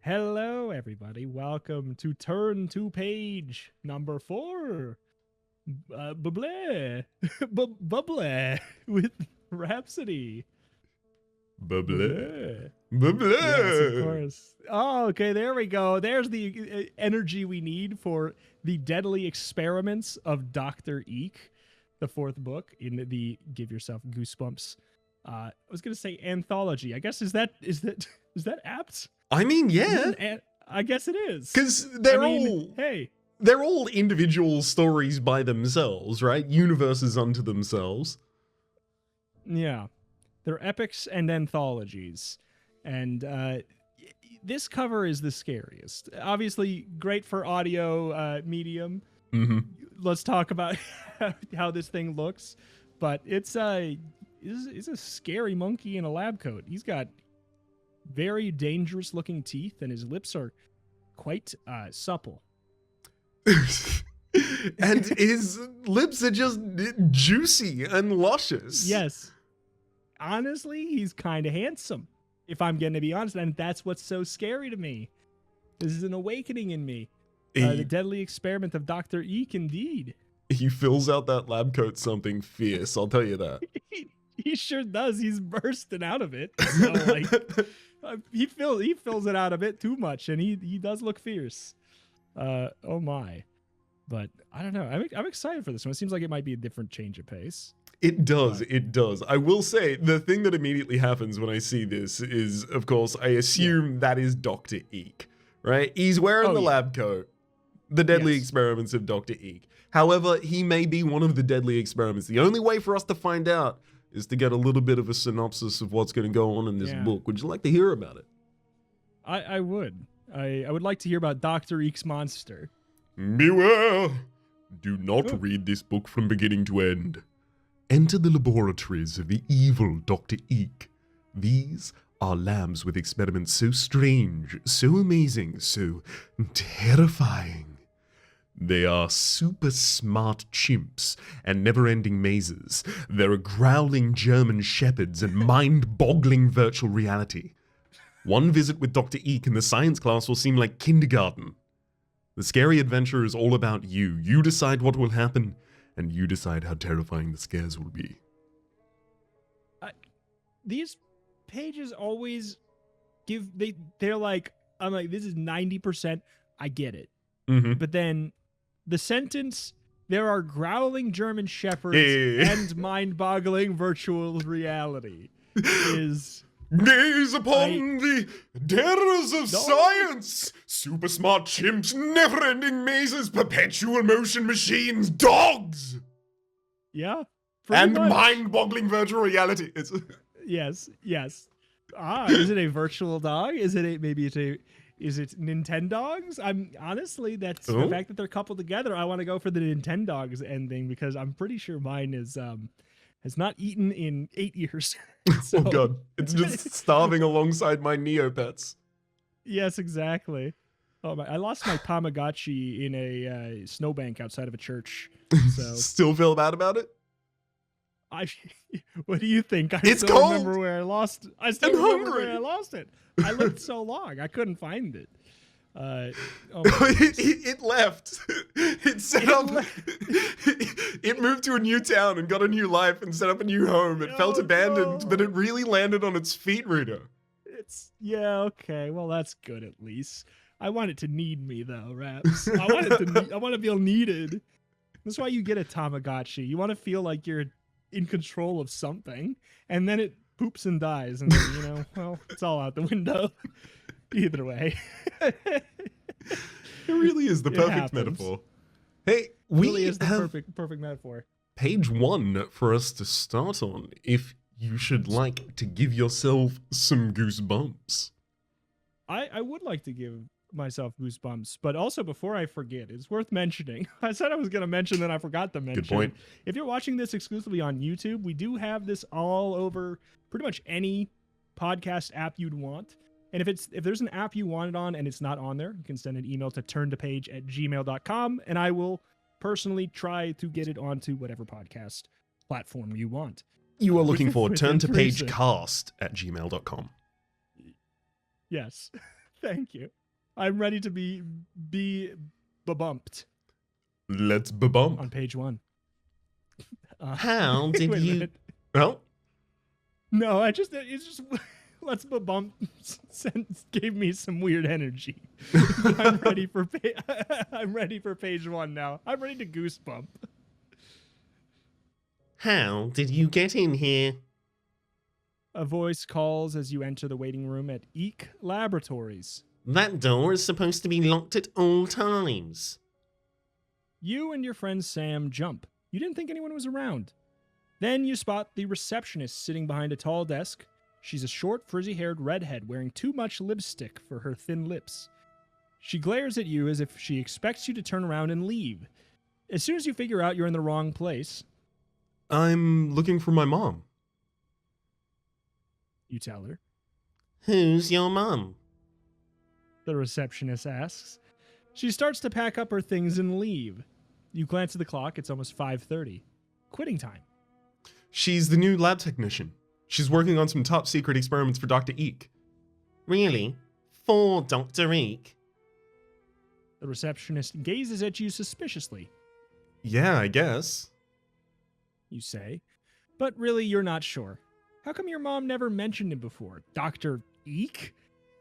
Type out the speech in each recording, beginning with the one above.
Hello, everybody. Welcome to Turn to Page number 4. Buble. Buble with Rhapsody. Buble. Yes, of Buble. course. Oh, okay, there we go. There's the energy we need for the deadly experiments of Dr. Eeek, the 4th book in the Give Yourself Goosebumps. I was gonna say anthology. I guess is that apt? I mean, yeah, I guess it is. because Hey, they're all individual stories by themselves, right? Universes unto themselves. yeah, they're epics and anthologies, and this cover is the scariest. Obviously, great for audio medium. Mm-hmm. Let's talk about how this thing looks, but it's a scary monkey in a lab coat. He's got very dangerous looking teeth, and his lips are quite supple. And his lips are just juicy and luscious. Yes. Honestly, he's kind of handsome, if I'm going to be honest, and that's what's so scary to me. This is an awakening in me. The deadly experiment of Dr. Eeek, indeed. He fills out that lab coat something fierce, I'll tell you that. He sure does. He's bursting out of it. So, like, he fills it out a bit too much, and he does look fierce. Oh my. But I don't know. I'm excited for this one. It seems like it might be a different change of pace. It does. I will say, the thing that immediately happens when I see this is, of course, I assume that is Dr. Eeek, right? He's wearing the lab coat. The deadly experiments of Dr. Eeek. However, he may be one of the deadly experiments. The only way for us to find out is to get a little bit of a synopsis of what's going to go on in this book. Would you like to hear about it? I would. I would like to hear about Dr. Eek's monster. Beware! Do not read this book from beginning to end. Enter the laboratories of the evil Dr. Eeek. These are labs with experiments so strange, so amazing, so terrifying. They are super smart chimps and never-ending mazes. There are growling German shepherds and mind-boggling virtual reality. One visit with Dr. Eeek in the science class will seem like kindergarten. The scary adventure is all about you. You decide what will happen, and you decide how terrifying the scares will be. These pages always they're like, I'm like, this is 90%. I get it. Mm-hmm. But then the sentence, there are growling German shepherds and mind-boggling virtual reality is... Gaze upon the terrors of science! Super smart chimps, never-ending mazes, perpetual motion machines, dogs! Yeah. And much. mind-boggling virtual reality. Yes. Is it a virtual dog? Is it Nintendogs? I'm honestly, that's the fact that they're coupled together. I want to go for the Nintendogs ending because I'm pretty sure mine is has not eaten in 8 years. So, oh god, it's just starving alongside my Neopets. Yes, exactly. Oh my! I lost my Tamagotchi in a snowbank outside of a church. So still feel bad about it? What do you think? It's cold. Remember where I lost. I still remember where I lost it. I looked so long, I couldn't find it. It left. It moved to a new town and got a new life and set up a new home. It felt abandoned, but it really landed on its feet, Rito. Okay. Well, that's good at least. I want it to need me though, Rhaps. I want to feel needed. That's why you get a Tamagotchi. You want to feel like you're in control of something, and then it poops and dies, and then, well, it's all out the window. Either way. It really is the perfect metaphor. Hey, really is the perfect metaphor. Page 1 for us to start on, if you should like to give yourself some goosebumps. I would like to give myself goosebumps, but also before I forget, it's worth mentioning. I said I was going to mention, then I forgot to mention. Good point. If you're watching this exclusively on YouTube, we do have this all over pretty much any podcast app you'd want. And if there's an app you want it on and it's not on there, you can send an email to turntopage@gmail.com, and I will personally try to get it onto whatever podcast platform you want. You are looking for turntopagecast@gmail.com. Yes. Thank you. I'm ready to be bumped Let's bump. on page 1. How did wait a you... minute. Well, No, it's just let's bump gave me some weird energy. I'm ready for I'm ready for page 1 now. I'm ready to goosebump. How did you get in here? A voice calls as you enter the waiting room at Eeek Laboratories. That door is supposed to be locked at all times. You and your friend Sam jump. You didn't think anyone was around. Then you spot the receptionist sitting behind a tall desk. She's a short, frizzy-haired redhead wearing too much lipstick for her thin lips. She glares at you as if she expects you to turn around and leave. As soon as you figure out you're in the wrong place, I'm looking for my mom. you tell her. Who's your mum? The receptionist asks. She starts to pack up her things and leave. You glance at the clock. It's almost 5:30. Quitting time. She's the new lab technician. She's working on some top secret experiments for Dr. Eeek. Really? For Dr. Eeek? The receptionist gazes at you suspiciously. Yeah, I guess. You say, but really you're not sure. How come your mom never mentioned him before? Dr. Eeek?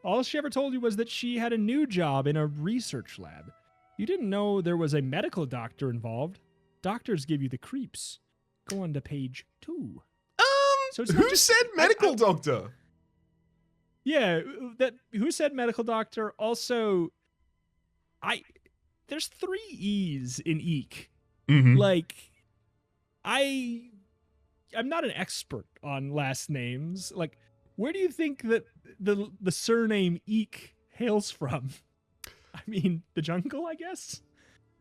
All she ever told you was that she had a new job in a research lab. You didn't know there was a medical doctor involved. Doctors give you the creeps. Go on to page 2. So it's not Who just- said medical doctor? Yeah, that who said medical doctor? Also, there's 3 E's in Eek. Mm-hmm. Like, I'm not an expert on last names. Like, where do you think that the surname Eek hails from? I mean, the jungle, I guess.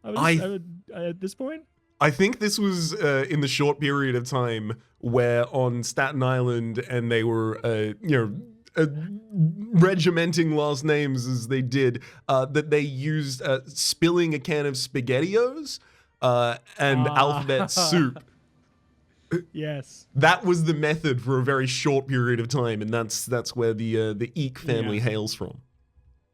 I would at this point. I think this was in the short period of time where on Staten Island, and they were, regimenting last names as they did, that they used spilling a can of SpaghettiOs and alphabet soup. Yes. That was the method for a very short period of time, and that's where the Eek family hails from.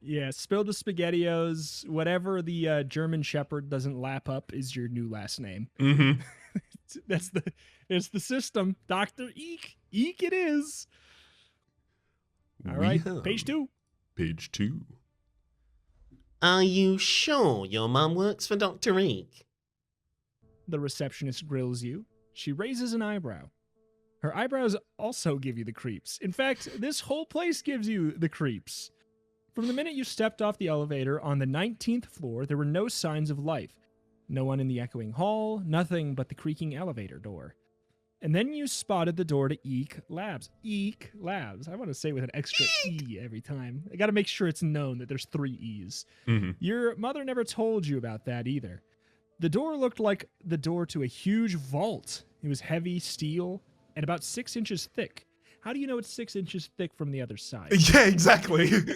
Yeah, spill the SpaghettiOs. Whatever the German Shepherd doesn't lap up is your new last name. Mm-hmm. It's the system. Dr. Eek. Eek it is. All right, page 2. Page 2. Are you sure your mum works for Dr. Eeek? The receptionist grills you. She raises an eyebrow. Her eyebrows also give you the creeps. In fact, this whole place gives you the creeps. From the minute you stepped off the elevator on the 19th floor, there were no signs of life. No one in the echoing hall, nothing but the creaking elevator door. And then you spotted the door to Eeek Labs. Eeek Labs. I want to say with an extra E every time. I got to make sure it's known that there's 3 E's. Mm-hmm. Your mother never told you about that either. The door looked like the door to a huge vault. It was heavy steel and about 6 inches thick. How do you know it's 6 inches thick from the other side? Yeah, exactly. Your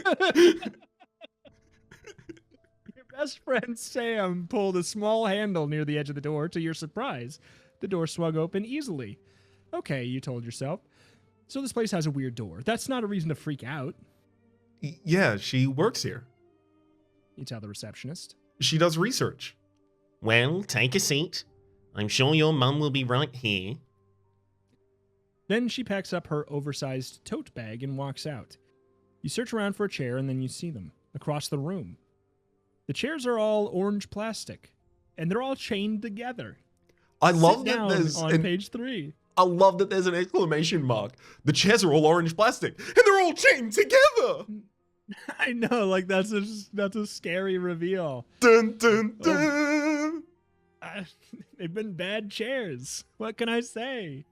best friend Sam pulled a small handle near the edge of the door. To your surprise, the door swung open easily. Okay, you told yourself. So this place has a weird door. That's not a reason to freak out, Yeah, she works here. you tell the receptionist. She does research. Well, take a seat. I'm sure your mum will be right here. Then she packs up her oversized tote bag and walks out. You search around for a chair and then you see them across the room. The chairs are all orange plastic and they're all chained together. I love Sit that down there's on page 3. I love that there's an exclamation mark. The chairs are all orange plastic, and they're all chained together. I know, like that's a scary reveal. Dun dun dun. They've been bad chairs. What can I say?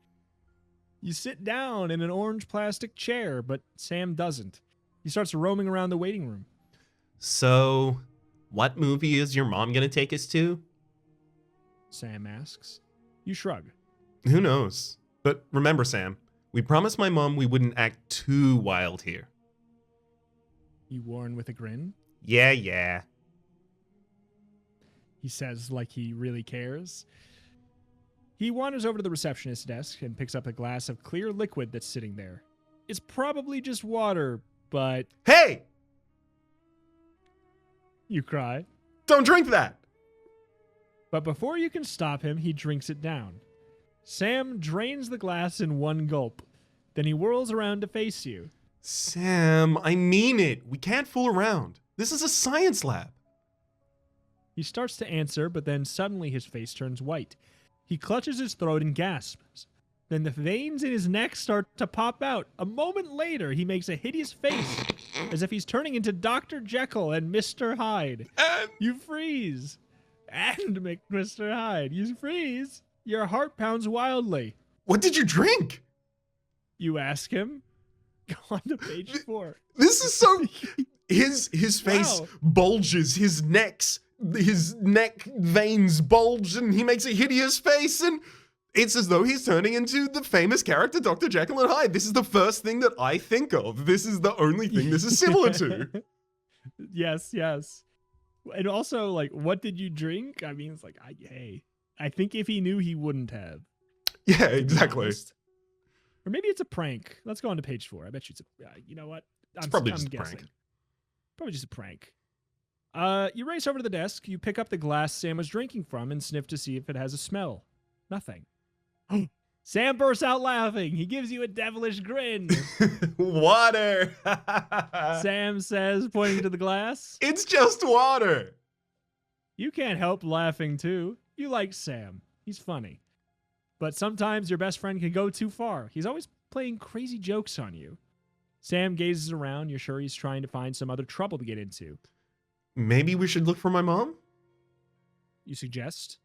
You sit down in an orange plastic chair, but Sam doesn't. He starts roaming around the waiting room. So, what movie is your mom gonna take us to? Sam asks. You shrug. Who knows? But remember, Sam, we promised my mom we wouldn't act too wild here. You warn with a grin. Yeah. He says like he really cares. He wanders over to the receptionist's desk and picks up a glass of clear liquid that's sitting there. It's probably just water, but... Hey! You cry. Don't drink that! But before you can stop him, he drinks it down. Sam drains the glass in one gulp. Then he whirls around to face you. Sam, I mean it. We can't fool around. This is a science lab. He starts to answer, but then suddenly his face turns white. He clutches his throat and gasps. Then the veins in his neck start to pop out. A moment later, he makes a hideous face, as if he's turning into Dr. Jekyll and Mr. Hyde. You freeze. And Mr. Hyde, you freeze. Your heart pounds wildly. What did you drink? You ask him. Go on to page 4. This is so... His face Wow. bulges, his neck veins bulge, and he makes a hideous face, and it's as though he's turning into the famous character Dr. Jekyll and Hyde. This is the first thing that I think of. This is the only thing this is similar to. Yes. And also, like, what did you drink? I mean, it's like, I think if he knew, he wouldn't have. Yeah, To be exactly. honest. Or maybe it's a prank. Let's go on to page 4. I bet you it's a, you know what? It's probably just a guessing. prank. Probably just a prank. You race over to the desk. You pick up the glass Sam was drinking from and sniff to see if it has a smell. Nothing. Sam bursts out laughing. He gives you a devilish grin. Water! Sam says, pointing to the glass. It's just water! You can't help laughing, too. You like Sam. He's funny. But sometimes your best friend can go too far. He's always playing crazy jokes on you. Sam gazes around. You're sure he's trying to find some other trouble to get into. Maybe we should look for my mom? You suggest?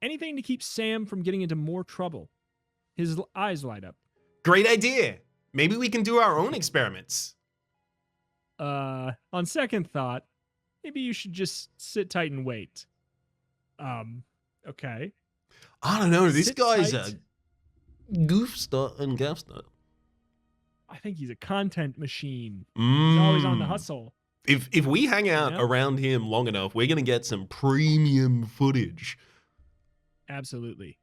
Anything to keep Sam from getting into more trouble. His eyes light up. Great idea! Maybe we can do our own experiments. On second thought, maybe you should just sit tight and wait. Okay. I don't know, this Sit guy's tight. a goofster and gaffster. I think he's a content machine. He's always on the hustle. If we hang out Yeah. around him long enough, we're gonna get some premium footage. Absolutely.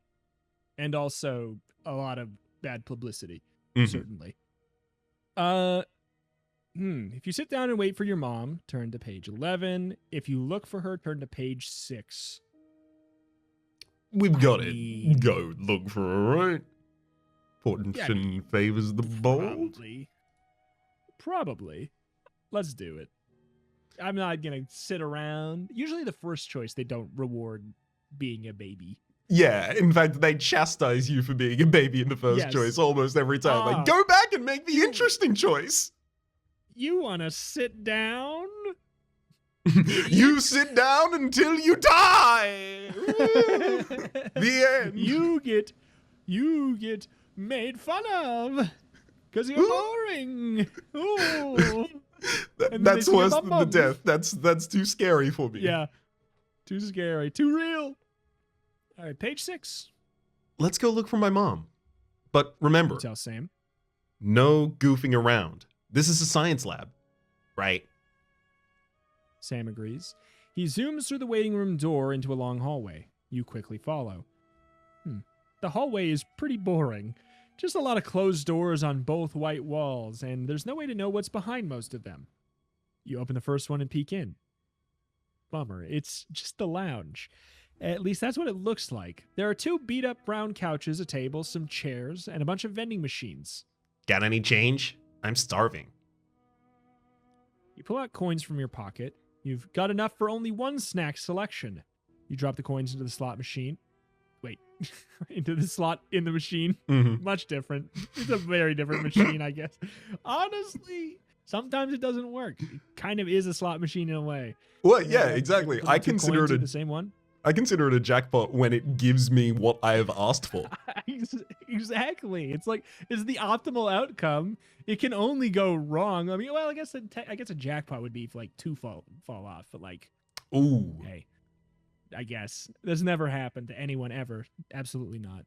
And also a lot of bad publicity, Mhm. certainly. If you sit down and wait for your mom, turn to page 11. If you look for her, turn to page 6. We've got I it. mean- Go look for her, right? Fortune favors the bold. Probably. Let's do it. I'm not going to sit around. Usually the first choice, they don't reward being a baby. Yeah, in fact, they chastise you for being a baby in the first Yes. choice almost every time. Ah. Like, go back and make the interesting choice. You want to sit down? You sit down until you die. Woo! The end. You get made fun of because you're Ooh. boring. Ooh. And then That's they see your worse than the bum-bums. death. That's too scary for me. Yeah. Too scary. Too real. All right, page 6. Let's go look for my mom. But remember, You tell Sam. no goofing around. This is a science lab, right? Sam agrees. He zooms through the waiting room door into a long hallway. You quickly follow. The hallway is pretty boring. Just a lot of closed doors on both white walls, and there's no way to know what's behind most of them. You open the first one and peek in. Bummer. It's just the lounge. At least that's what it looks like. There are 2 beat-up brown couches, a table, some chairs, and a bunch of vending machines. Got any change? I'm starving. You pull out coins from your pocket. You've got enough for only one snack selection. You drop the coins into the slot machine. Wait, into the slot in the machine. Mhm. Much different. It's a very different machine, I guess. Honestly, sometimes it doesn't work. It kind of is a slot machine in a way. Well, yeah, exactly. Put I the 2 consider coins it in a the same one. I consider it a jackpot when it gives me what I have asked for. Exactly. It's like it's the optimal outcome. It can only go wrong. I mean, well, I guess a jackpot would be if like 2 fall off, but like, Ooh. hey, I guess that's never happened to anyone ever. Absolutely not.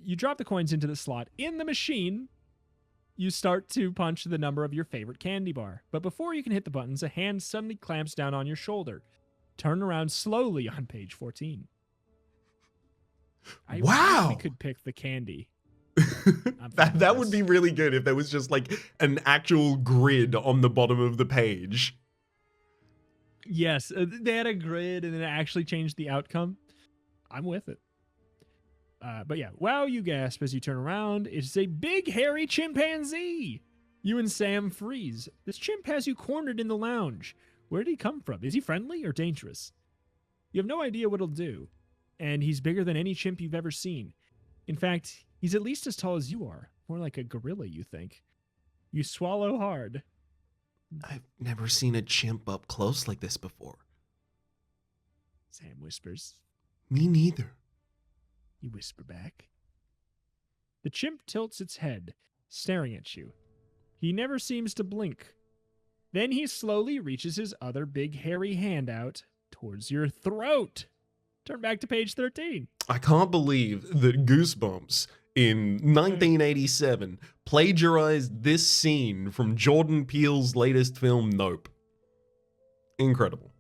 You drop the coins into the slot in the machine. You start to punch the number of your favorite candy bar, but before you can hit the buttons, a hand suddenly clamps down on your shoulder. Turn around slowly on page 14. I Wow. wish we could pick the candy. that would be really good if there was just like an actual grid on the bottom of the page. Yes, they had a grid and it actually changed the outcome. I'm with it. But yeah, wow, you gasp as you turn around. It's a big, hairy chimpanzee. You and Sam freeze. This chimp has you cornered in the lounge. Where did he come from? Is he friendly or dangerous? You have no idea what he'll do. And he's bigger than any chimp you've ever seen. In fact, he's at least as tall as you are. More like a gorilla, you think. You swallow hard. I've never seen a chimp up close like this before. Sam whispers. Me neither. You whisper back. The chimp tilts its head, staring at you. He never seems to blink. Then he slowly reaches his other big hairy hand out towards your throat. Turn back to page 13. I can't believe that Goosebumps in 1987 plagiarized this scene from Jordan Peele's latest film, Nope. Incredible.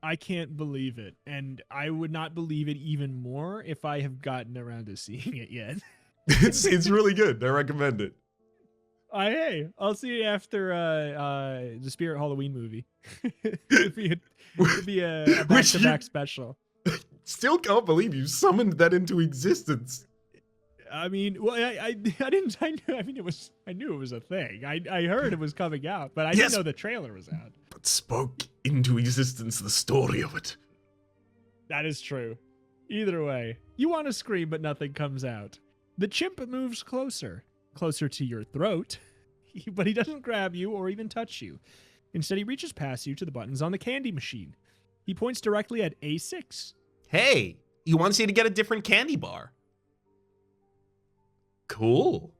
I can't believe it, and I would not believe it even more if I have gotten around to seeing it yet. It's really good. I recommend it. Hey, I'll see you after the Spirit Halloween movie. It'd be a back-to-back special. Still can't believe you summoned that into existence. I mean, well, I didn't. I knew it was a thing. I heard it was coming out, but I didn't know the trailer was out. But spoke into existence the story of it. That is true. Either way, you want to scream, but nothing comes out. The chimp moves closer to your throat, but he doesn't grab you or even touch you. Instead, he reaches past you to the buttons on the candy machine. He points directly at A6. Hey, he wants you to get a different candy bar. Cool.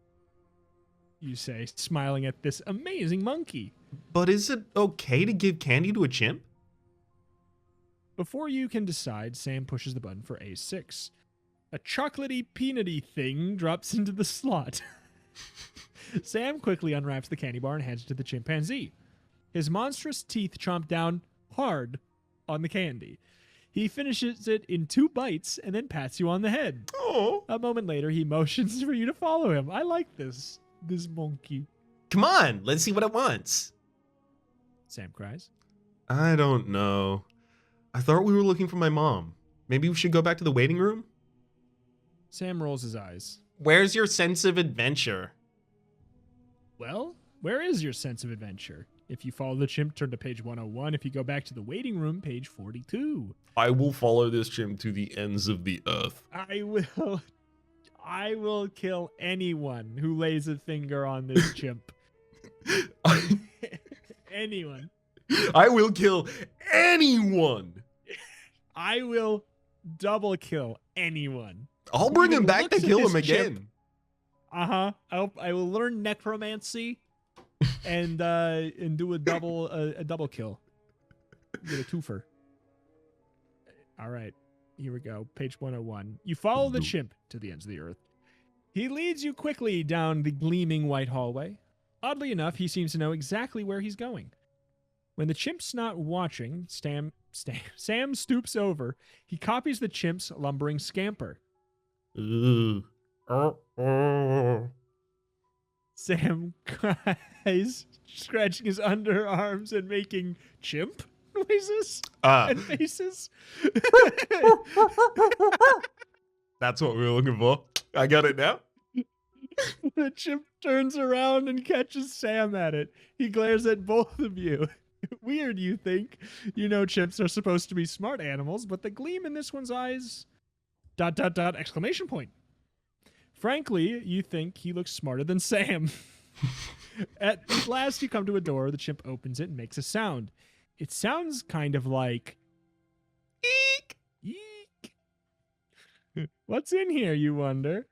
You say, smiling at this amazing monkey. But is it okay to give candy to a chimp? Before you can decide, Sam pushes the button for A6. A chocolatey, peanutty thing drops into the slot. Sam quickly unwraps the candy bar and hands it to the chimpanzee. His monstrous teeth chomp down hard on the candy. He finishes it in 2 bites and then pats you on the head. Oh. A moment later, he motions for you to follow him. I like this monkey. Come on, let's see what it wants. Sam cries. I don't know. I thought we were looking for my mom. Maybe we should go back to the waiting room? Sam rolls his eyes. Where's your sense of adventure? Well, where is your sense of adventure? If you follow the chimp, turn to page 101. If you go back to the waiting room, page 42. I will follow this chimp to the ends of the earth. I will kill anyone who lays a finger on this chimp. Anyone. I will kill anyone. I will double kill anyone. I'll bring him Even back to looks at kill him this again. chimp. I will learn necromancy and do a double kill. Get a twofer. All right, here we go. Page 101. You follow the chimp to the ends of the earth. He leads you quickly down the gleaming white hallway. Oddly enough, he seems to know exactly where he's going. When the chimp's not watching, Sam stoops over. He copies the chimp's lumbering scamper. Ooh. Sam cries, scratching his underarms and making chimp noises and faces. That's what we were looking for. I got it now. The chimp turns around and catches Sam at it. He glares at both of you. Weird, you think. You know chimps are supposed to be smart animals, but the gleam in this one's eyes... ... exclamation point. Frankly, you think he looks smarter than Sam. At last, you come to a door. The chimp opens it and makes a sound. It sounds kind of like... Eek! Eek! What's in here, you wonder?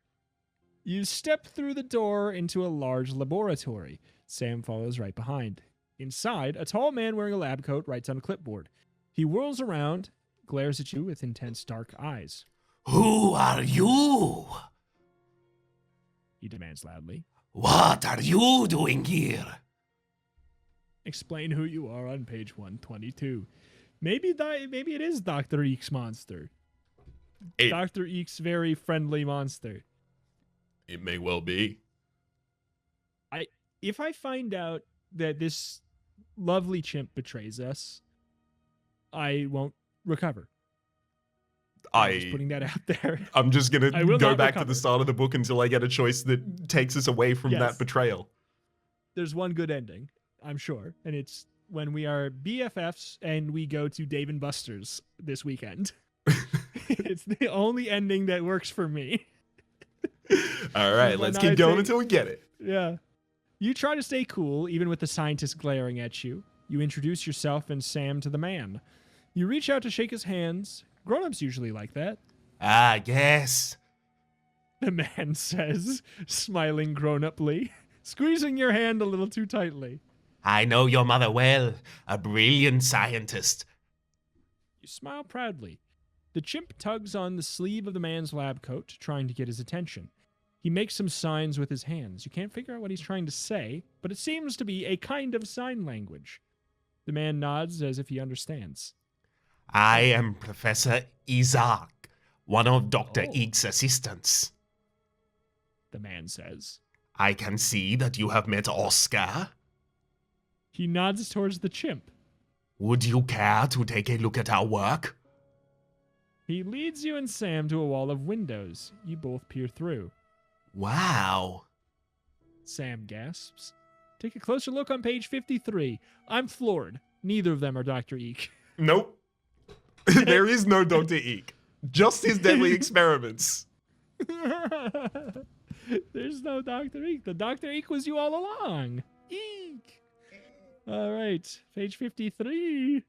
You step through the door into a large laboratory. Sam follows right behind. Inside, a tall man wearing a lab coat writes on a clipboard. He whirls around, glares at you with intense dark eyes. Who are you? He demands loudly. What are you doing here? Explain who you are on page 122. Maybe it is Dr. Eek's monster. Dr. Eek's very friendly monster. It may well be. If I find out that this lovely chimp betrays us, I won't recover. I'm just I putting that out there. I'm just I gonna will go not back to recover. the start of the book until I get a choice that takes us away from Yes. that betrayal. There's one good ending, I'm sure, and it's when we are BFFs and we go to Dave and Buster's this weekend. It's the only ending that works for me. All right, let's keep going until we get it. Yeah. You try to stay cool, even with the scientist glaring at you. You introduce yourself and Sam to the man. You reach out to shake his hands. Grown-ups usually like that. Ah, yes. The man says, smiling grown-uply, squeezing your hand a little too tightly. I know your mother well. A brilliant scientist. You smile proudly. The chimp tugs on the sleeve of the man's lab coat, trying to get his attention. He makes some signs with his hands. You can't figure out what he's trying to say, but it seems to be a kind of sign language. The man nods as if he understands. I am Professor Eeek, one of Dr. Oh. Eek's assistants. The man says. I can see that you have met Oscar. He nods towards the chimp. Would you care to take a look at our work? He leads you and Sam to a wall of windows. You both peer through. Wow. Sam gasps. Take a closer look on page 53. I'm floored. Neither of them are Dr. Eek. Nope. There is no Dr. Eek. Just his deadly experiments. There's no Dr. Eek. The Dr. Eek was you all along. Eek. All right, page 53.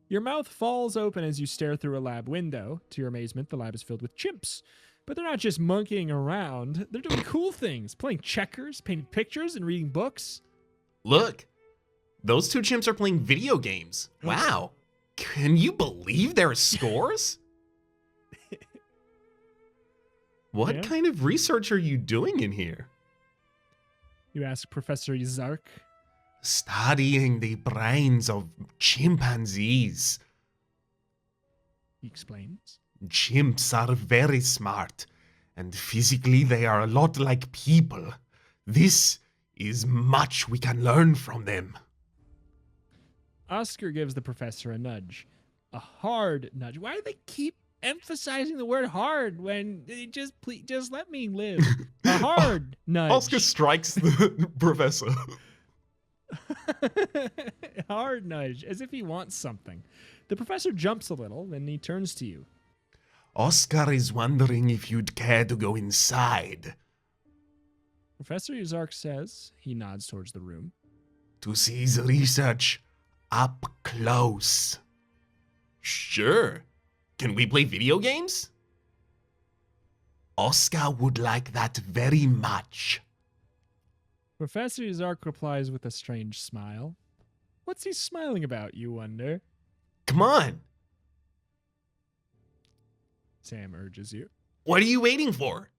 Your mouth falls open as you stare through a lab window. To your amazement, the lab is filled with chimps. But they're not just monkeying around. They're doing cool things, playing checkers, painting pictures, and reading books. Look, those two chimps are playing video games. Wow. Can you believe their scores? What Yeah. kind of research are you doing in here? You ask Professor Eeek. Studying the brains of chimpanzees. He explains. Chimps are very smart, and physically they are a lot like people. This is much we can learn from them. Oscar gives the professor a nudge. A hard nudge. Why do they keep emphasizing the word hard when they just let me live? A hard nudge. Oscar strikes the professor. Hard nudge, as if he wants something. The professor jumps a little, then he turns to you. Oscar is wondering if you'd care to go inside Professor Eeek says, he nods towards the room. to see his research up close. Sure. Can we play video games? Oscar would like that very much. Professor Eeek replies with a strange smile. What's he smiling about, you wonder? Come on. Sam urges you. What are you waiting for?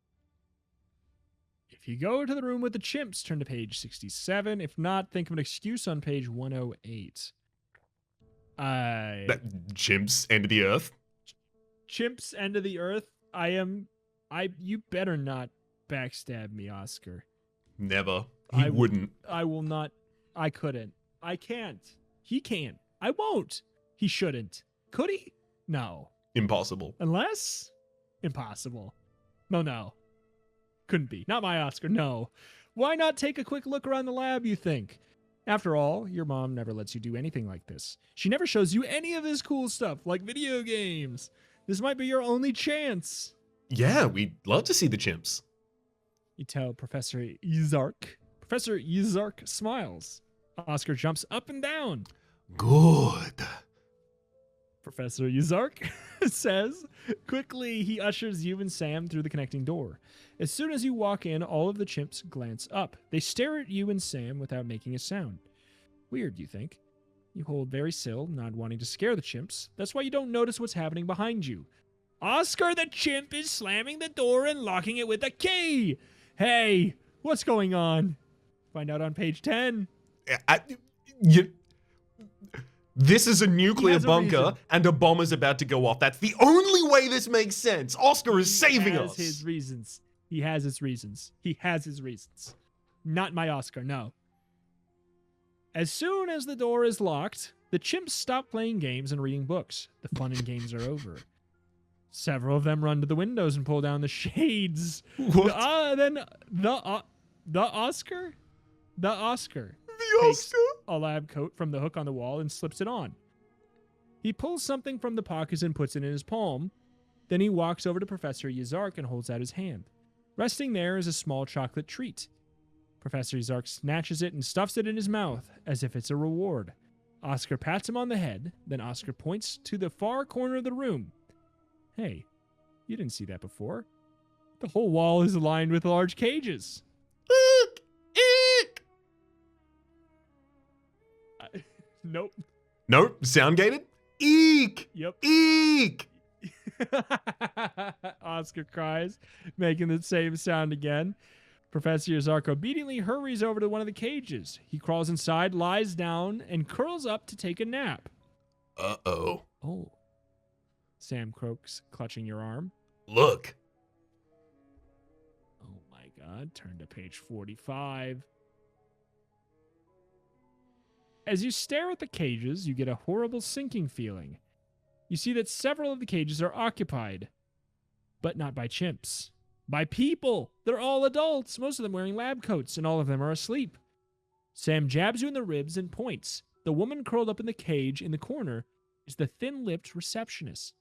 If you go to the room with the chimps, turn to page 67. If not, think of an excuse on page 108. That chimps end of the earth. Chimps, end of the earth. You better not backstab me, Oscar. Never. He wouldn't. I will not. I couldn't. I can't. He can't. I won't. He shouldn't. Could he? No. Impossible. Unless? Impossible. No. Couldn't be. Not my Oscar, no. Why not take a quick look around the lab, you think? After all, your mom never lets you do anything like this. She never shows you any of this cool stuff, like video games. This might be your only chance. Yeah, we'd love to see the chimps. You tell Professor Eeek. Professor Eeek smiles. Oscar jumps up and down. Good. Professor Eeek says. Quickly, he ushers you and Sam through the connecting door. As soon as you walk in, all of the chimps glance up. They stare at you and Sam without making a sound. Weird, you think. You hold very still, not wanting to scare the chimps. That's why you don't notice what's happening behind you. Oscar the chimp is slamming the door and locking it with a key. Hey, what's going on? Find out on page 10. This is a nuclear has a bunker, reason. and a bomb is about to go off. That's the only way this makes sense. Oscar is saving He has us. his reasons. He has his reasons. He has his reasons. Not my Oscar, no. As soon as the door is locked, The chimps stop playing games and reading books. The fun and games are over. Several of them run to the windows and pull down the shades. What? Then the Oscar The takes Oscar? a lab coat from the hook on the wall and slips it on. He pulls something from the pockets and puts it in his palm. Then he walks over to Professor Yazark and holds out his hand. Resting there is a small chocolate treat. Professor Yazark snatches it and stuffs it in his mouth as if it's a reward. Oscar pats him on the head, then Oscar points to the far corner of the room. Hey, you didn't see that before. The whole wall is lined with large cages. Eek! Eek! Nope. Nope. Sound gated? Eek! Yep. Eek! Oscar cries, making the same sound again. Professor Yazark obediently hurries over to one of the cages. He crawls inside, lies down, and curls up to take a nap. Uh-oh. Oh. Sam croaks, clutching your arm. Look. Oh my god, turn to page 45. As you stare at the cages, you get a horrible sinking feeling. You see that several of the cages are occupied, but not by chimps. By people! They're all adults, most of them wearing lab coats, and all of them are asleep. Sam jabs you in the ribs and points. The woman curled up in the cage in the corner is the thin-lipped receptionist.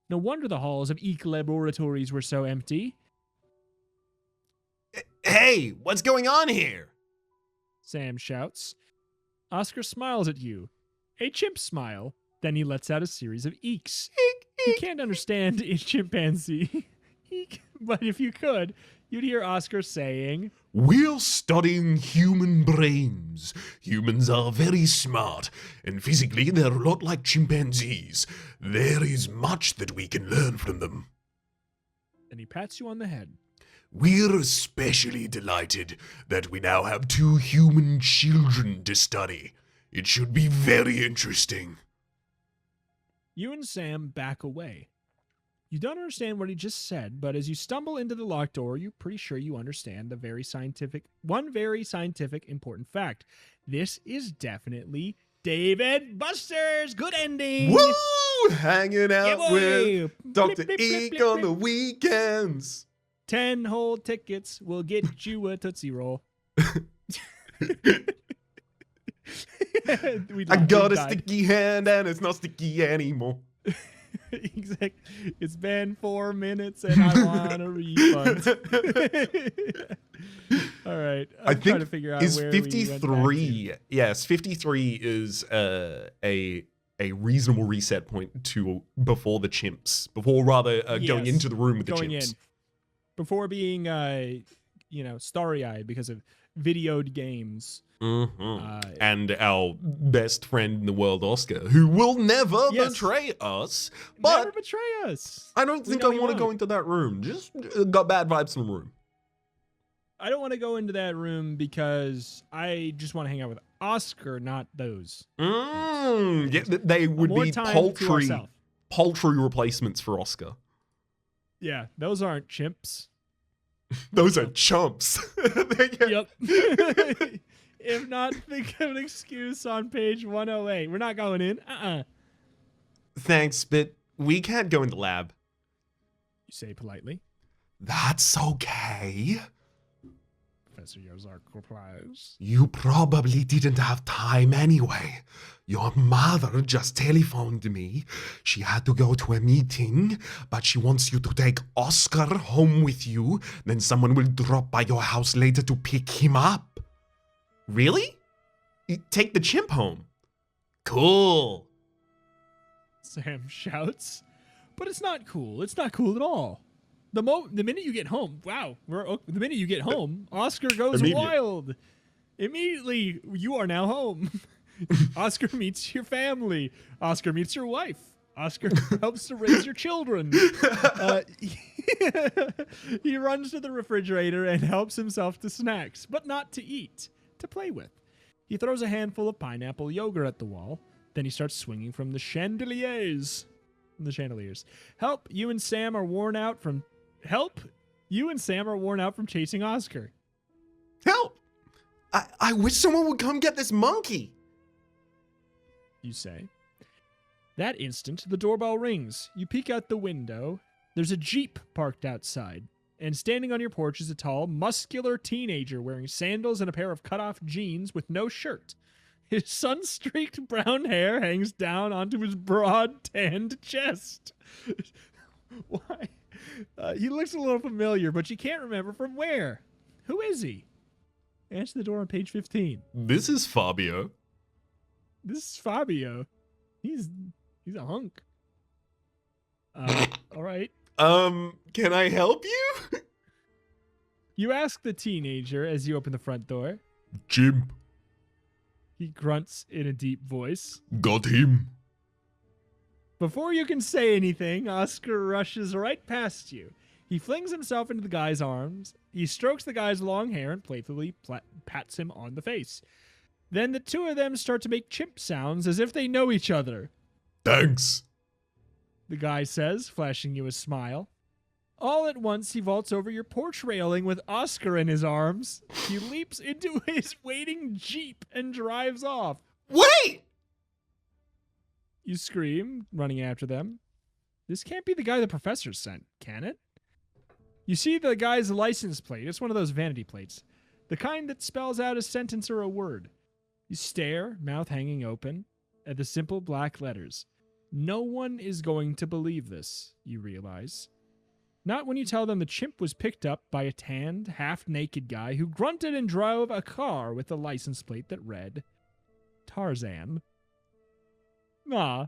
No wonder the halls of Eeek laboratories were so empty. Hey, what's going on here? Sam shouts. Oscar smiles at you. A chimp smile. Then he lets out a series of eeks. You can't understand in chimpanzee. Eek. But if you could, you'd hear Oscar saying, We're studying human brains. Humans are very smart, and physically they're a lot like chimpanzees. There is much that we can learn from them. and he pats you on the head. We're especially delighted that we now have 2 human children to study. It should be very interesting. You and Sam back away. You don't understand what he just said, but as you stumble into the locked door, you're pretty sure you understand one very scientific important fact. This is definitely David Buster's good ending. Woo! Hanging out Yeah, with boy. Dr. Blip, blip, Eeek blip, on blip. the weekends. 10 whole tickets will get you a Tootsie Roll. I got a sticky hand and it's not sticky anymore. Exactly. It's been 4 minutes and I want a refund. All right. I I'm trying think to figure out is where we went back 53. Yes, 53 is a reasonable reset point to before the chimps, before rather going Yes, into the room with the going chimps. in. Before being, starry-eyed because of videoed games. Mhm. And our best friend in the world, Oscar, who will never Yes. betray us. Never But betray us. I don't We think know I he want to go won't. into that room. Just got bad vibes in the room. I don't want to go into that room because I just want to hang out with Oscar, not those. Yeah, they would More be time to ourselves. paltry replacements for Oscar. Yeah, those aren't chimps. Those are chumps. Yep. If not, think of an excuse on page 108. We're not going in. Thanks, but we can't go in the lab. You say politely. That's okay. Professor Yazark replies. You probably didn't have time anyway. Your mother just telephoned me. She had to go to a meeting, but she wants you to take Oscar home with you. Then someone will drop by your house later to pick him up. Really? You take the chimp home. Cool. Sam shouts. But it's not cool. It's not cool at all. The minute you get home, the minute you get home, Oscar goes Immediate. wild. Immediately, you are now home. Oscar meets your family. Oscar meets your wife. Oscar helps to raise your children. He runs to the refrigerator and helps himself to snacks, but not to eat, to play with. He throws a handful of pineapple yogurt at the wall. Then he starts swinging from the chandeliers. Help! You and Sam are worn out from chasing Oscar. Help! I wish someone would come get this monkey. you say. That instant, the doorbell rings. You peek out the window. There's a Jeep parked outside. And standing on your porch is a tall, muscular teenager wearing sandals and a pair of cut-off jeans with no shirt. His sun-streaked brown hair hangs down onto his broad, tanned chest. Why? He looks a little familiar, but you can't remember from where. Who is he? Answer the door on page 15. This is Fabio. This is Fabio. He's a hunk. All right. Can I help you? You ask the teenager as you open the front door. Chimp. He grunts in a deep voice. Got him. Before you can say anything, Oscar rushes right past you. He flings himself into the guy's arms. He strokes the guy's long hair and playfully pats him on the face. Then the two of them start to make chimp sounds as if they know each other. Thanks. The guy says, flashing you a smile. All at once, he vaults over your porch railing with Oscar in his arms. He leaps into his waiting Jeep and drives off. Wait! You scream, running after them. This can't be the guy the professor sent, can it? You see the guy's license plate. It's one of those vanity plates. The kind that spells out a sentence or a word. You stare, mouth hanging open, at the simple black letters. No one is going to believe this, you realize. Not when you tell them the chimp was picked up by a tanned, half-naked guy who grunted and drove a car with a license plate that read, Tarzan. Nah,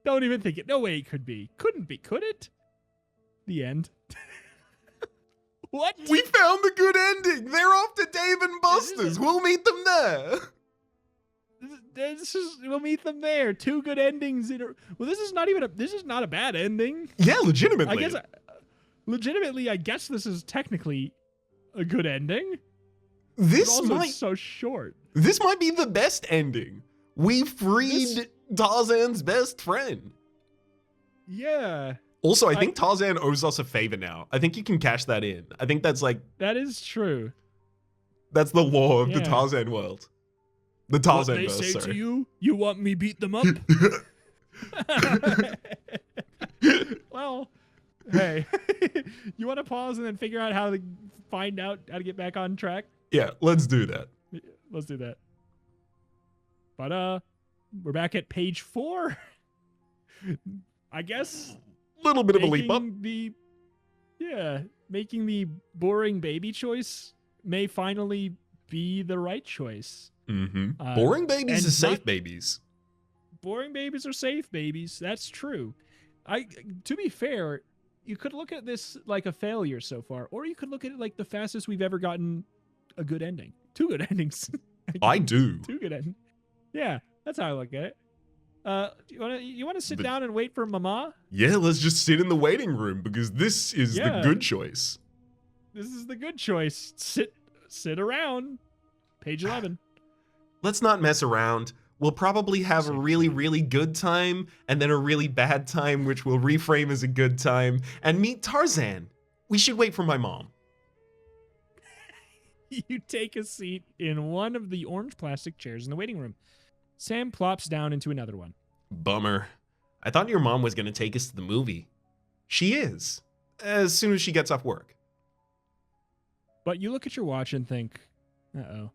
don't even think it. No way it could be. Couldn't be, could it? The end. What? We found the good ending. They're off to Dave and Buster's. We'll meet them there. We'll meet them there. Two good endings in a. Well, this is not a bad ending. Yeah, legitimately. Legitimately, I guess this is technically a good ending. This but also might so short. This might be the best ending. We freed Tarzan's best friend. Yeah. Also, I think Tarzan owes us a favor now. I think you can cash that in. I think that's like that is true. That's the law of the Tarzan world. The Tarzan verse, they say to you, you want me beat them up? Well, hey, you want to pause and then figure out how to find out how to get back on track? Yeah, let's do that. Let's do that. But we're back at page 4. I guess. Little bit of a leap up. Making the boring baby choice may finally be the right choice. Mm-hmm. Boring babies are safe babies. Boring babies are safe babies. That's true. To be fair, you could look at this like a failure so far, or you could look at it like the fastest we've ever gotten a good ending. 2 good endings. I do. 2 good endings. Yeah, that's how I look at it. You want to sit down and wait for Mama? Yeah, let's just sit in the waiting room because this is the good choice. This is the good choice. Sit around. Page 11. Let's not mess around. We'll probably have a really, really good time and then a really bad time, which we'll reframe as a good time, and meet Tarzan. We should wait for my mom. You take a seat in one of the orange plastic chairs in the waiting room. Sam plops down into another one. Bummer. I thought your mom was going to take us to the movie. She is, as soon as she gets off work. But you look at your watch and think, uh-oh,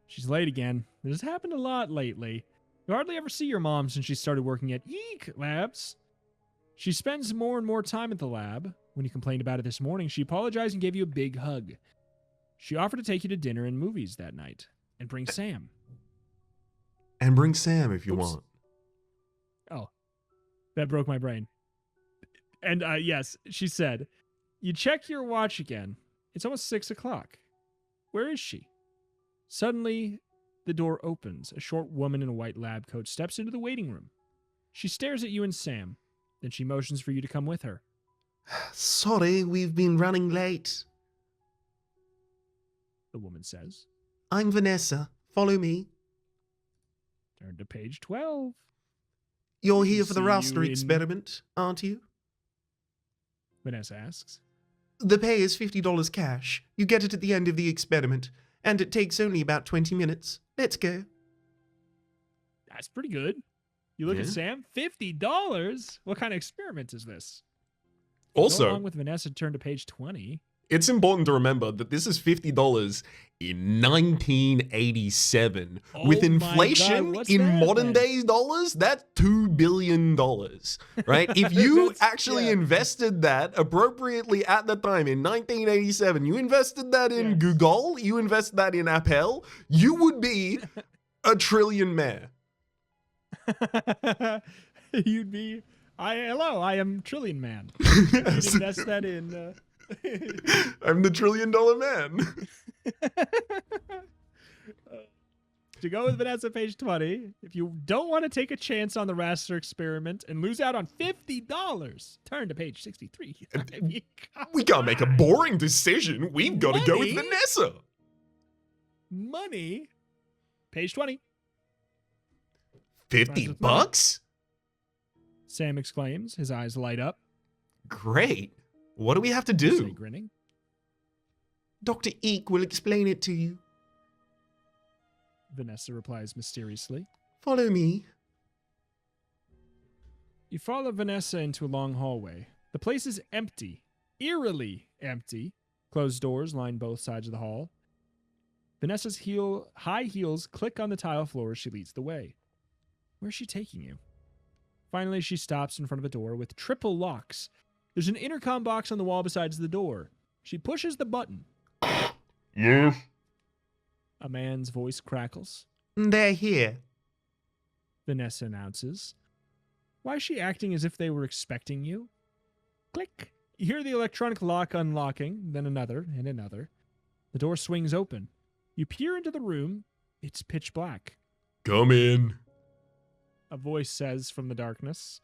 she's late again. This has happened a lot lately. You hardly ever see your mom since she started working at Eeek Labs. She spends more and more time at the lab. When you complained about it this morning, she apologized and gave you a big hug. She offered to take you to dinner and movies that night and bring Sam. And bring Sam if you want. Oh, that broke my brain. And yes, she said, you check your watch again. It's almost 6 o'clock. Where is she? Suddenly, the door opens. A short woman in a white lab coat steps into the waiting room. She stares at you and Sam. Then she motions for you to come with her. Sorry, we've been running late. The woman says. I'm Vanessa. Follow me. Turn to page 12. You're here for the Rhapsody experiment, aren't you? Vanessa asks. The pay is $50 cash. You get it at the end of the experiment, and it takes only about 20 minutes. Let's go. That's pretty good. You look Yeah. at Sam, $50? What kind of experiment is this? Also, along with Vanessa, turn to page 20. it's important to remember that this is $50 in 1987. Oh With my God, inflation what's in that modern then? day dollars, that's $2 billion, right? If you That's- actually yeah. invested that appropriately at the time in 1987, you invested that in Yes. Google, you invested that in Apple, you would be a trillionaire. You'd be, I am Trillion Man. You'd invest that in. I'm the $1 trillion man. To go with Vanessa, page 20, if you don't want to take a chance on the raster experiment and lose out on $50, turn to page 63. We can't make a boring decision. We've got to go with Money? Vanessa. Money. Page 20. 50 with money. bucks? Sam exclaims, his eyes light up. Great. What do we have to Say, do? grinning. Dr. Eek will explain it to you. Vanessa replies mysteriously. Follow me. You follow Vanessa into a long hallway. The place is empty, eerily empty. Closed doors line both sides of the hall. Vanessa's high heels click on the tile floor as she leads the way. Where's she taking you? Finally, she stops in front of a door with triple locks. There's an intercom box on the wall beside the door. She pushes the button. Yes. A man's voice crackles. They're here. Vanessa announces. Why is she acting as if they were expecting you? Click. You hear the electronic lock unlocking, then another and another. The door swings open. You peer into the room. It's pitch black. Come in. A voice says from the darkness.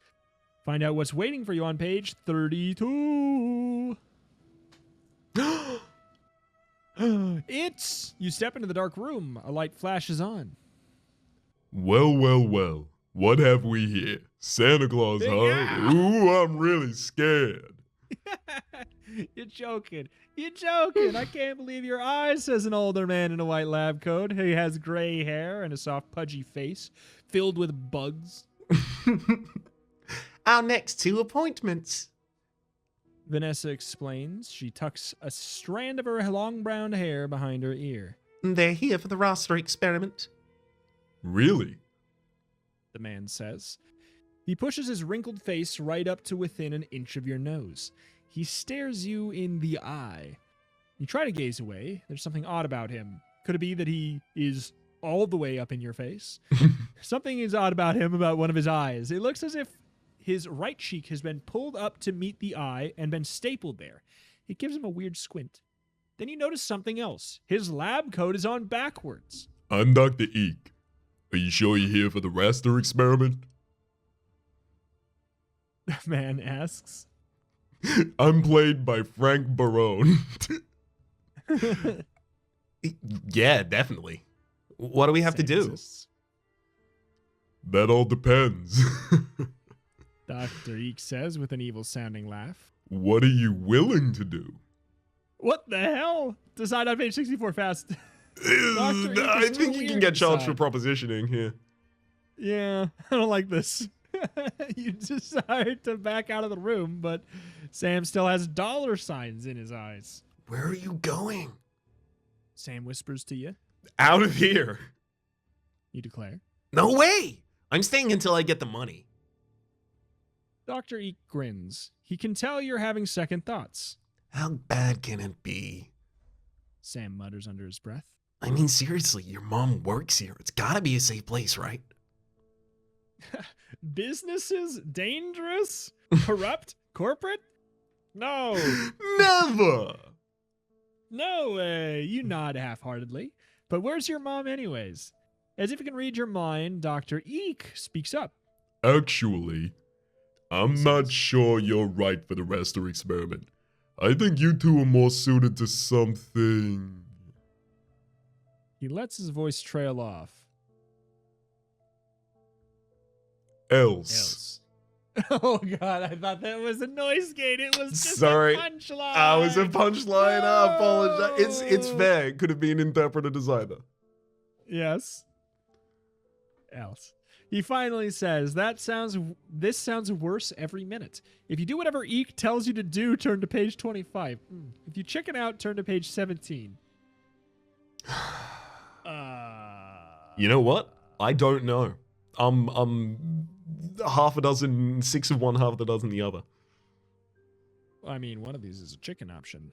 Find out what's waiting for you on page 32. It's... You step into the dark room. A light flashes on. Well, well, well. What have we here? Santa Claus, huh? Yeah. Ooh, I'm really scared. You're joking. You're joking. I can't believe your eyes, says an older man in a white lab coat. He has gray hair and a soft, pudgy face filled with bugs. Our next 2 appointments. Vanessa explains. She tucks a strand of her long brown hair behind her ear. They're here for the roster experiment. Really? The man says. He pushes his wrinkled face right up to within an inch of your nose. He stares you in the eye. You try to gaze away. There's something odd about him. Could it be that he is all the way up in your face? Something is odd about him, about one of his eyes. It looks as if his right cheek has been pulled up to meet the eye and been stapled there. It gives him a weird squint. Then you notice something else. His lab coat is on backwards. I'm Dr. Eek. Are you sure you're here for the raster experiment? The man asks. I'm played by Frank Barone. Yeah, definitely. What do we have to Sam do? insists. That all depends. Dr. Eek says with an evil-sounding laugh. What are you willing to do? What the hell? Decide on page 64 fast. Eek I is too think you can weird get charged for inside. propositioning here. Yeah, I don't like this. You decide to back out of the room, but Sam still has dollar signs in his eyes. Where are you going? Sam whispers to you. Out of here. You declare. No way. I'm staying until I get the money. Dr. Eek grins. He can tell you're having second thoughts. How bad can it be? Sam mutters under his breath. I mean, seriously, your mom works here. It's gotta be a safe place, right? Businesses? Dangerous? Corrupt? Corporate? No. Never! No way. You nod half-heartedly. But where's your mom anyways? As if he can read your mind, Dr. Eek speaks up. Actually, I'm not sure you're right for the raster experiment. I think you two are more suited to something He lets his voice trail off. else. Oh god, I thought that was a noise gate. It was just Sorry. a punchline. I was a punchline. I apologize. It's No. fair. It could have been interpreted as either. Yes. Else. He finally says, this sounds worse every minute. If you do whatever Eeek tells you to do, turn to page 25. If you chicken out, turn to page 17. You know what? I don't know. Half a dozen, 6 of one, half a dozen the other. I mean, one of these is a chicken option.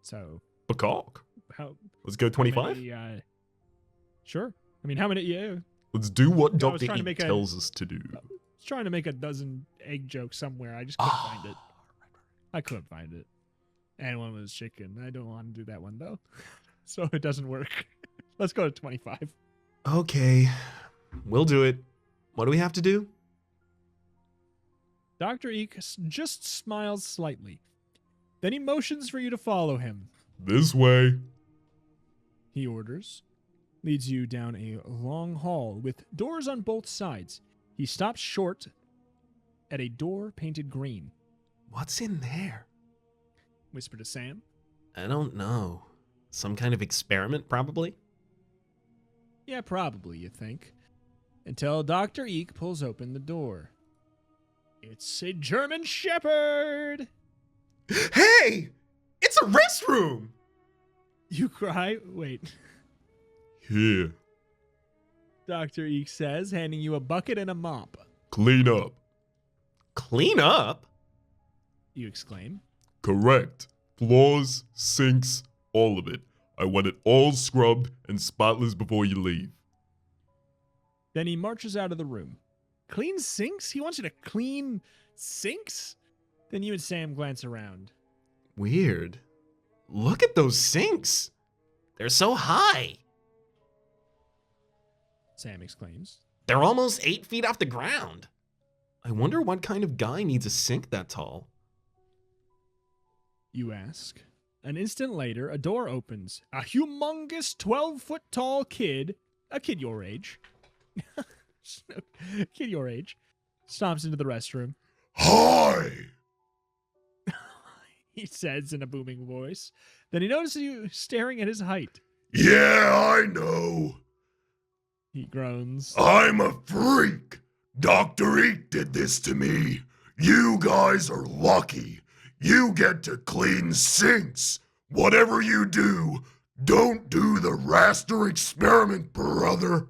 So Peacock. how? Let's go 25? Sure. I mean, how many? Yeah. Let's do what I was Dr. trying to Eek make a- tells us to do. I was trying to make a dozen egg jokes somewhere. I just couldn't find it. I couldn't find it. And one was chicken. I don't want to do that one though. So it doesn't work. Let's go to 25. Okay. We'll do it. What do we have to do? Dr. Eek just smiles slightly. Then he motions for you to follow him. This way. He orders. Leads you down a long hall with doors on both sides. He stops short at a door painted green. What's in there? Whisper to Sam. I don't know. Some kind of experiment, probably? Yeah, probably, you think. Until Dr. Eek pulls open the door. It's a German Shepherd! Hey! It's a restroom! You cry. Wait. Here. Dr. Eek says, handing you a bucket and a mop. Clean up. Clean up? You exclaim. Correct. Floors, sinks, all of it. I want it all scrubbed and spotless before you leave. Then he marches out of the room. Clean sinks? He wants you to clean sinks? Then you and Sam glance around. Weird. Look at those sinks. They're so high. Sam exclaims. They're almost 8 feet off the ground. I wonder what kind of guy needs a sink that tall. You ask. An instant later, a door opens. A humongous 12-foot tall kid, a kid your age, kid your age, stomps into the restroom. Hi! He says in a booming voice. Then he notices you staring at his height. Yeah, I know. He groans. I'm a freak. Dr. Eek did this to me. You guys are lucky. You get to clean sinks. Whatever you do, don't do the raster experiment, brother.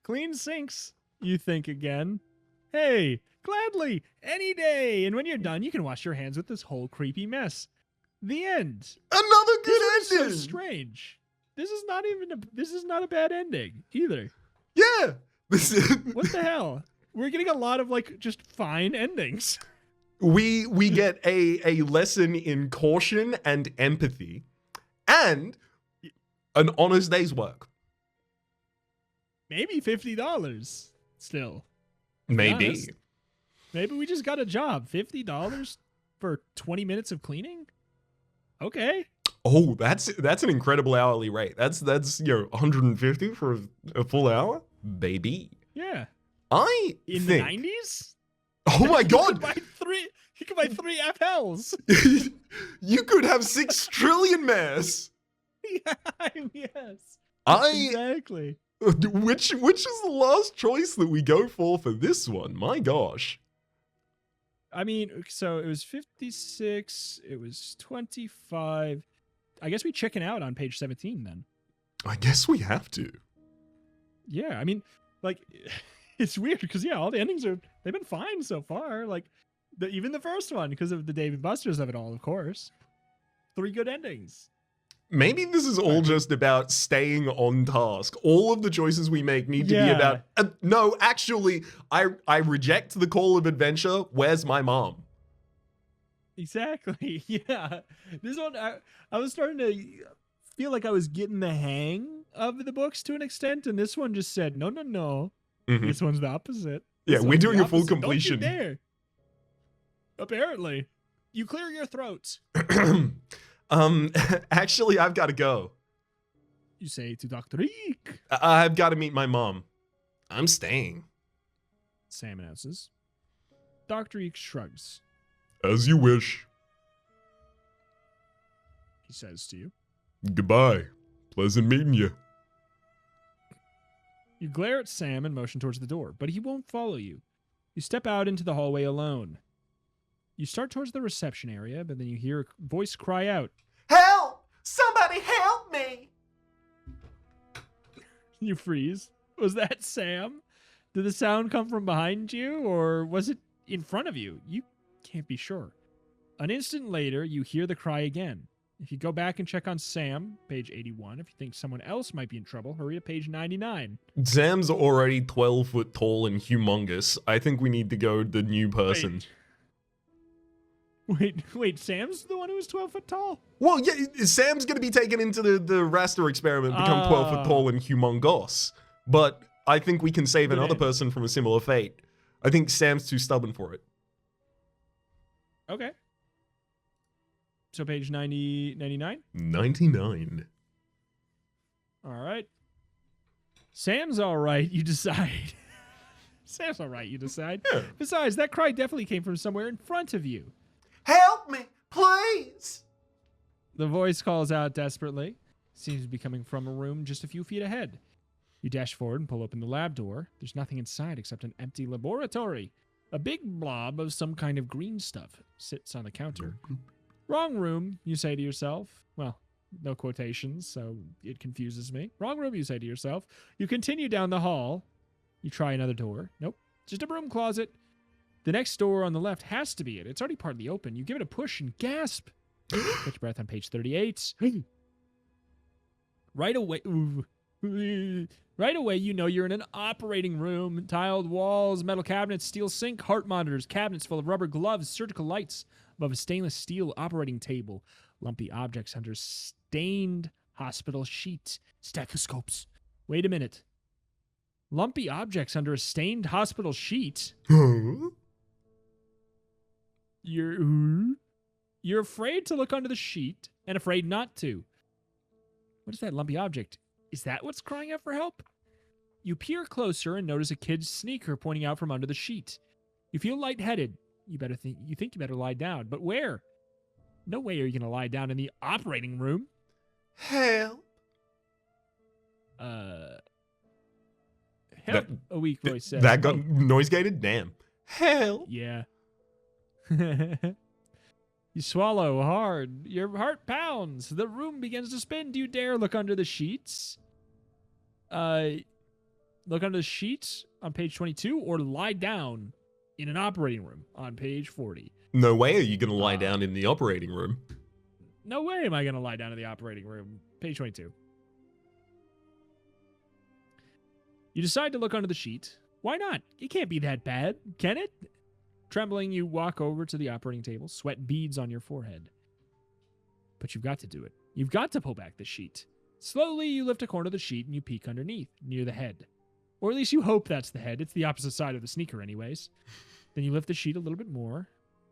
Clean sinks, you think again. Hey, gladly, any day. And when you're done, you can wash your hands with this whole creepy mess. The end. Another good This is so ending. strange. This is not a bad ending either. Yeah. This is What the hell? We're getting a lot of like just fine endings. We get a lesson in caution and empathy and an honest day's work. Maybe $50 still. Maybe. honest. Maybe we just got a job. $50 for 20 minutes of cleaning? Okay. Oh, that's an incredible hourly rate. That's 150 for a full hour? Baby. Yeah. I In think the 90s? Oh my god. You could buy three FLs. You could have 6 trillion mass. Yes. I Exactly. which is the last choice that we go for this one? My gosh. I mean, so it was 56, it was 25. I guess we chicken out on page 17 then. I guess we have to. Yeah, I mean, like, it's weird because, yeah, all the endings they've been fine so far. Like, even the first one, because of the Dave and Buster's of it all, of course. 3 good endings. Maybe this is all just about staying on task. All of the choices we make need to be Yeah. about. No, actually, I reject the call of adventure. Where's my mom? Exactly. Yeah. This one, I was starting to feel like I was getting the hang of the books to an extent, and this one just said, no. Mhm. This one's the opposite. Yeah, This we're one's doing the a full opposite. Don't you completion. dare. Apparently. You clear your throats. Actually, I've got to go. You say to Dr. Eek. I've got to meet my mom. I'm staying. Sam announces. Dr. Eek shrugs. As you wish. He says to you. Goodbye. Pleasant meeting you. You glare at Sam and motion towards the door, but he won't follow you. You step out into the hallway alone. You start towards the reception area, but then you hear a voice cry out. Help! Somebody help me! You freeze. Was that Sam? Did the sound come from behind you, or was it in front of you? You can't be sure. An instant later, you hear the cry again. If you go back and check on Sam, page 81, if you think someone else might be in trouble, hurry to page 99. Sam's already 12 foot tall and humongous. I think we need to go the new person. Wait, Sam's the one who was 12 foot tall? Well, yeah, Sam's going to be taken into the raster experiment, become 12 foot tall and humongous. But I think we can save another person from a similar fate. I think Sam's too stubborn for it. Okay. So page 99? 99. All right. Sam's all right, you decide. Sam's all right, you decide. Yeah. Besides, that cry definitely came from somewhere in front of you. Help me, please! The voice calls out desperately. Seems to be coming from a room just a few feet ahead. You dash forward and pull open the lab door. There's nothing inside except an empty laboratory. A big blob of some kind of green stuff sits on the counter. Wrong room, you say to yourself. Well, no quotations, so it confuses me. Wrong room, you say to yourself. You continue down the hall. You try another door. Nope, just a broom closet. The next door on the left has to be it. It's already partly open. You give it a push and gasp. Catch your breath on page 38. Right away, you know you're in an operating room. Tiled walls, metal cabinets, steel sink, heart monitors, cabinets full of rubber gloves, surgical lights above a stainless steel operating table, lumpy objects under stained hospital sheet, stethoscopes. Wait a minute. Lumpy objects under a stained hospital sheet? Huh? You're afraid to look under the sheet and afraid not to. What is that lumpy object? Is that what's crying out for help? You peer closer and notice a kid's sneaker pointing out from under the sheet. You feel lightheaded. You think you better lie down, but where? No way are you going to lie down in the operating room. Help! Help, a weak voice says. That got noise gated? Damn. Help! Yeah. You swallow hard. Your heart pounds. The room begins to spin. Do you dare look under the sheets? Look under the sheets on page 22 or lie down in an operating room on page 40. No way are you going to lie down in the operating room. No way am I going to lie down in the operating room. Page 22. You decide to look under the sheet. Why not? It can't be that bad, can it? Trembling, you walk over to the operating table, sweat beads on your forehead. But you've got to do it. You've got to pull back the sheet. Slowly, you lift a corner of the sheet and you peek underneath, near the head. Or at least you hope that's the head. It's the opposite side of the sneaker anyways. Then you lift the sheet a little bit more.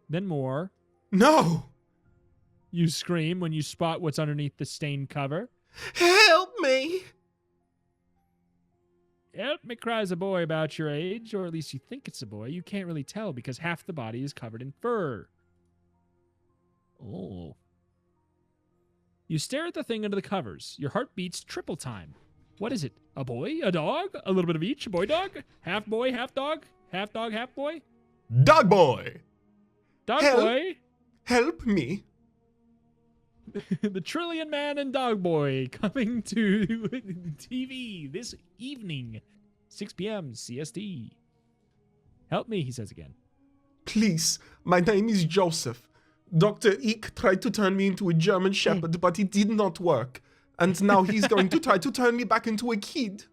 Then more. No! You scream when you spot what's underneath the stained cover. Help me! Help me, cries a boy about your age, or at least you think it's a boy. You can't really tell because half the body is covered in fur. Oh. You stare at the thing under the covers. Your heart beats triple time. What is it? A boy? A dog? A little bit of each? A boy dog? Half boy, half dog? Half dog, half boy? Dog boy! Dog Help. boy? Help me! The Trillion Man and Dog Boy coming to TV this evening, 6 p.m. CST. Help me, he says again. Please, my name is Joseph. Dr. Eeek tried to turn me into a German Shepherd, but it did not work. And now he's going to try to turn me back into a kid.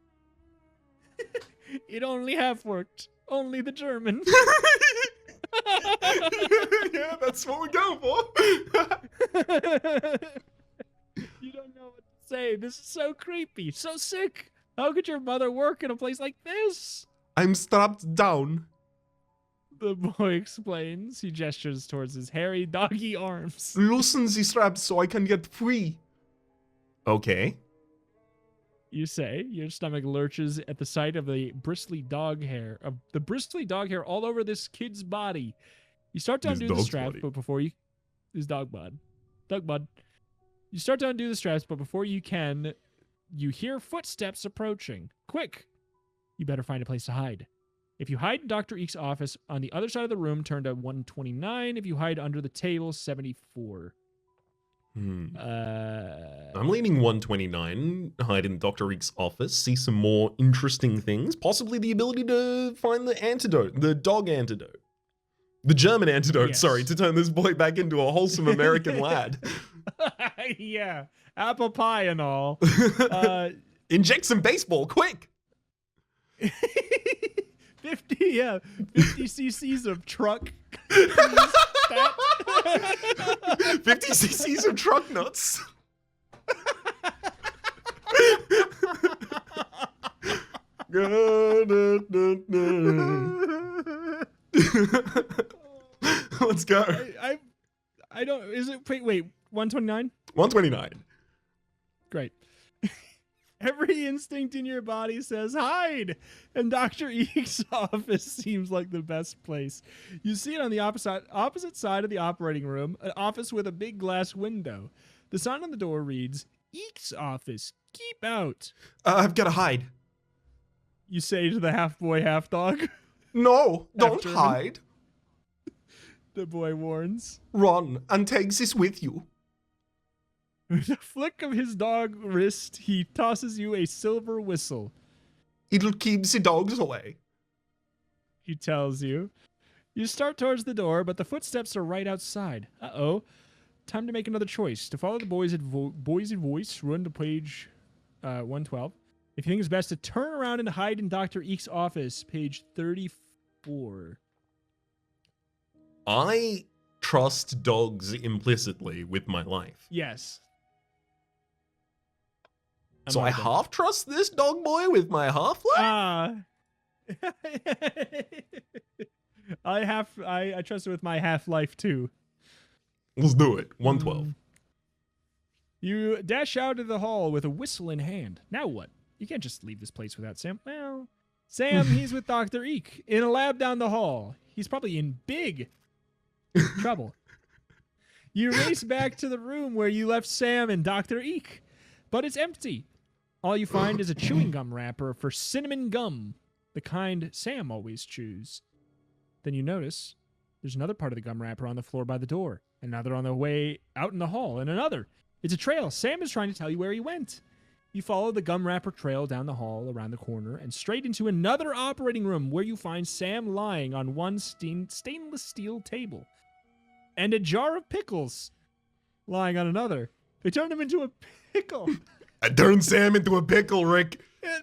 It only half worked. Only the German. Yeah, that's what we're going for. You don't know what to say. This is so creepy, so sick. How could your mother work in a place like this? I'm strapped down. The boy explains. He gestures towards his hairy doggy arms. Loosen the straps so I can get free. Okay. You say. Your stomach lurches at the sight of the bristly dog hair. The bristly dog hair all over this kid's body. You start to His undo the dog's straps, body. but before you... His dog bud. Dog bud. You start to undo the straps, but before you can, you hear footsteps approaching. Quick! You better find a place to hide. If you hide in Dr. Eek's office on the other side of the room, turn to 129. If you hide under the table, 74. I'm leaning 129, hide in Dr. Eek's office, see some more interesting things, possibly the ability to find the antidote, the dog antidote. The German antidote, Yes. sorry, to turn this boy back into a wholesome American lad. Yeah, apple pie and all. Inject some baseball, quick! 50 cc's of truck. 50 cc's of truck nuts. Let's go. I don't. Is it? Wait. 129. 129. Great. Every instinct in your body says hide, and Dr. Eek's office seems like the best place. You see it on the opposite side of the operating room, an office with a big glass window. The sign on the door reads, Eek's office, keep out. I've got to hide. You say to the half boy, half dog. No, don't German. hide. The boy warns. Run and take this with you. With a flick of his dog wrist, he tosses you a silver whistle. It'll keep the dogs away. He tells you. You start towards the door, but the footsteps are right outside. Uh-oh. Time to make another choice. To follow the boys' voice, run to page 112. If you think it's best to turn around and hide in Dr. Eek's office, page 34. I trust dogs implicitly with my life. Yes. So I half trust this dog boy with my half life? I trust it with my half-life too. Let's do it. 112. You dash out of the hall with a whistle in hand. Now what? You can't just leave this place without Sam. Well, Sam, he's with Dr. Eek in a lab down the hall. He's probably in big trouble. You race back to the room where you left Sam and Dr. Eek, but it's empty. All you find is a chewing gum wrapper for cinnamon gum, the kind Sam always chews. Then you notice there's another part of the gum wrapper on the floor by the door, another on the way out in the hall, and another. It's a trail. Sam is trying to tell you where he went. You follow the gum wrapper trail down the hall, around the corner, and straight into another operating room where you find Sam lying on one stainless steel table, and a jar of pickles lying on another. They turned him into a pickle. I turned Sam into a pickle, Rick.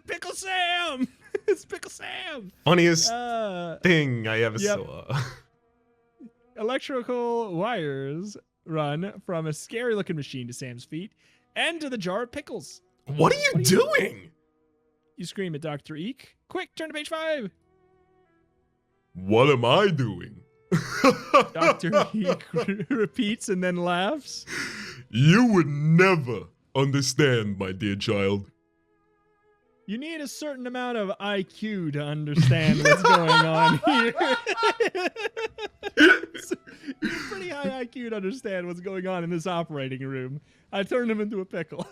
Pickle Sam! It's Pickle Sam! Funniest thing I ever yep. saw. Electrical wires run from a scary-looking machine to Sam's feet and to the jar of pickles. What are you doing? You scream at Dr. Eek. Quick, turn to page 5. What am I doing? Dr. Eek repeats and then laughs. You would never understand, my dear child. You need a certain amount of IQ to understand what's going on here. Pretty high IQ to understand what's going on in this operating room. I turned him into a pickle.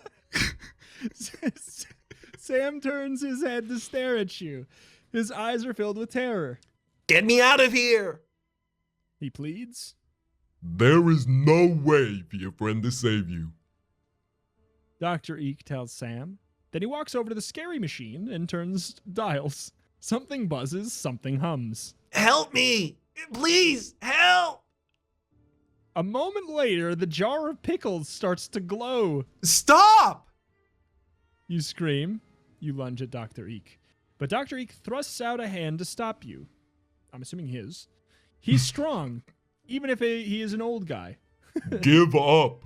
Sam turns his head to stare at you. His eyes are filled with terror. Get me out of here! He pleads. There is no way for your friend to save you. Dr. Eek tells Sam. Then he walks over to the scary machine and turns dials. Something buzzes, something hums. Help me! Please, help! A moment later, the jar of pickles starts to glow. Stop! You scream. You lunge at Dr. Eek. But Dr. Eek thrusts out a hand to stop you. I'm assuming his. He's strong, even if he is an old guy. Give up.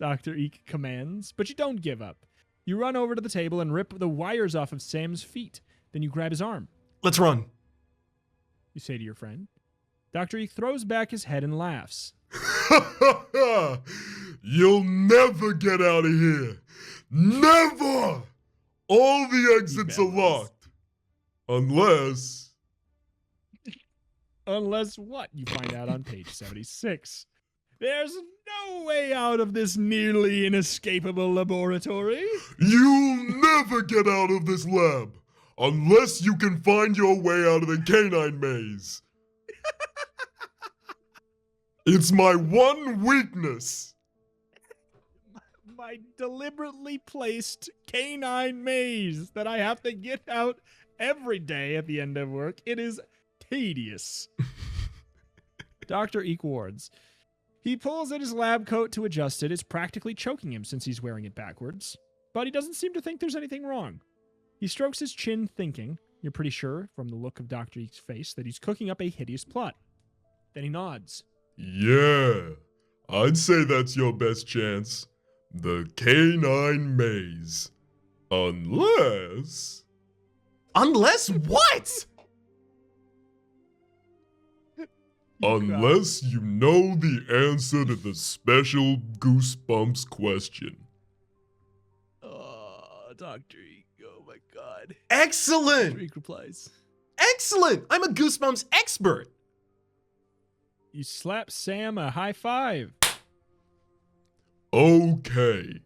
Dr. Eek commands, but you don't give up. You run over to the table and rip the wires off of Sam's feet. Then you grab his arm. Let's run. You say to your friend. Dr. Eek throws back his head and laughs. You'll never get out of here. Never! All the exits are locked. Unless... Unless what? You find out on page 76. There's no way out of this nearly inescapable laboratory. You'll never get out of this lab. unless you can find your way out of the canine maze. It's my one weakness. My deliberately placed canine maze that I have to get out every day at the end of work. It is tedious. Dr. Eeek warns. He pulls at his lab coat to adjust it. It's practically choking him since he's wearing it backwards. But he doesn't seem to think there's anything wrong. He strokes his chin, thinking, you're pretty sure from the look of Dr. Eek's face, that he's cooking up a hideous plot. Then he nods. Yeah, I'd say that's your best chance. The canine maze. Unless... Unless what? Unless you know the answer to the special Goosebumps question. Oh, Dr. Eek. Oh my god. Excellent! Dr. Eek replies. Excellent! I'm a Goosebumps expert. You slap Sam a high five. Okay.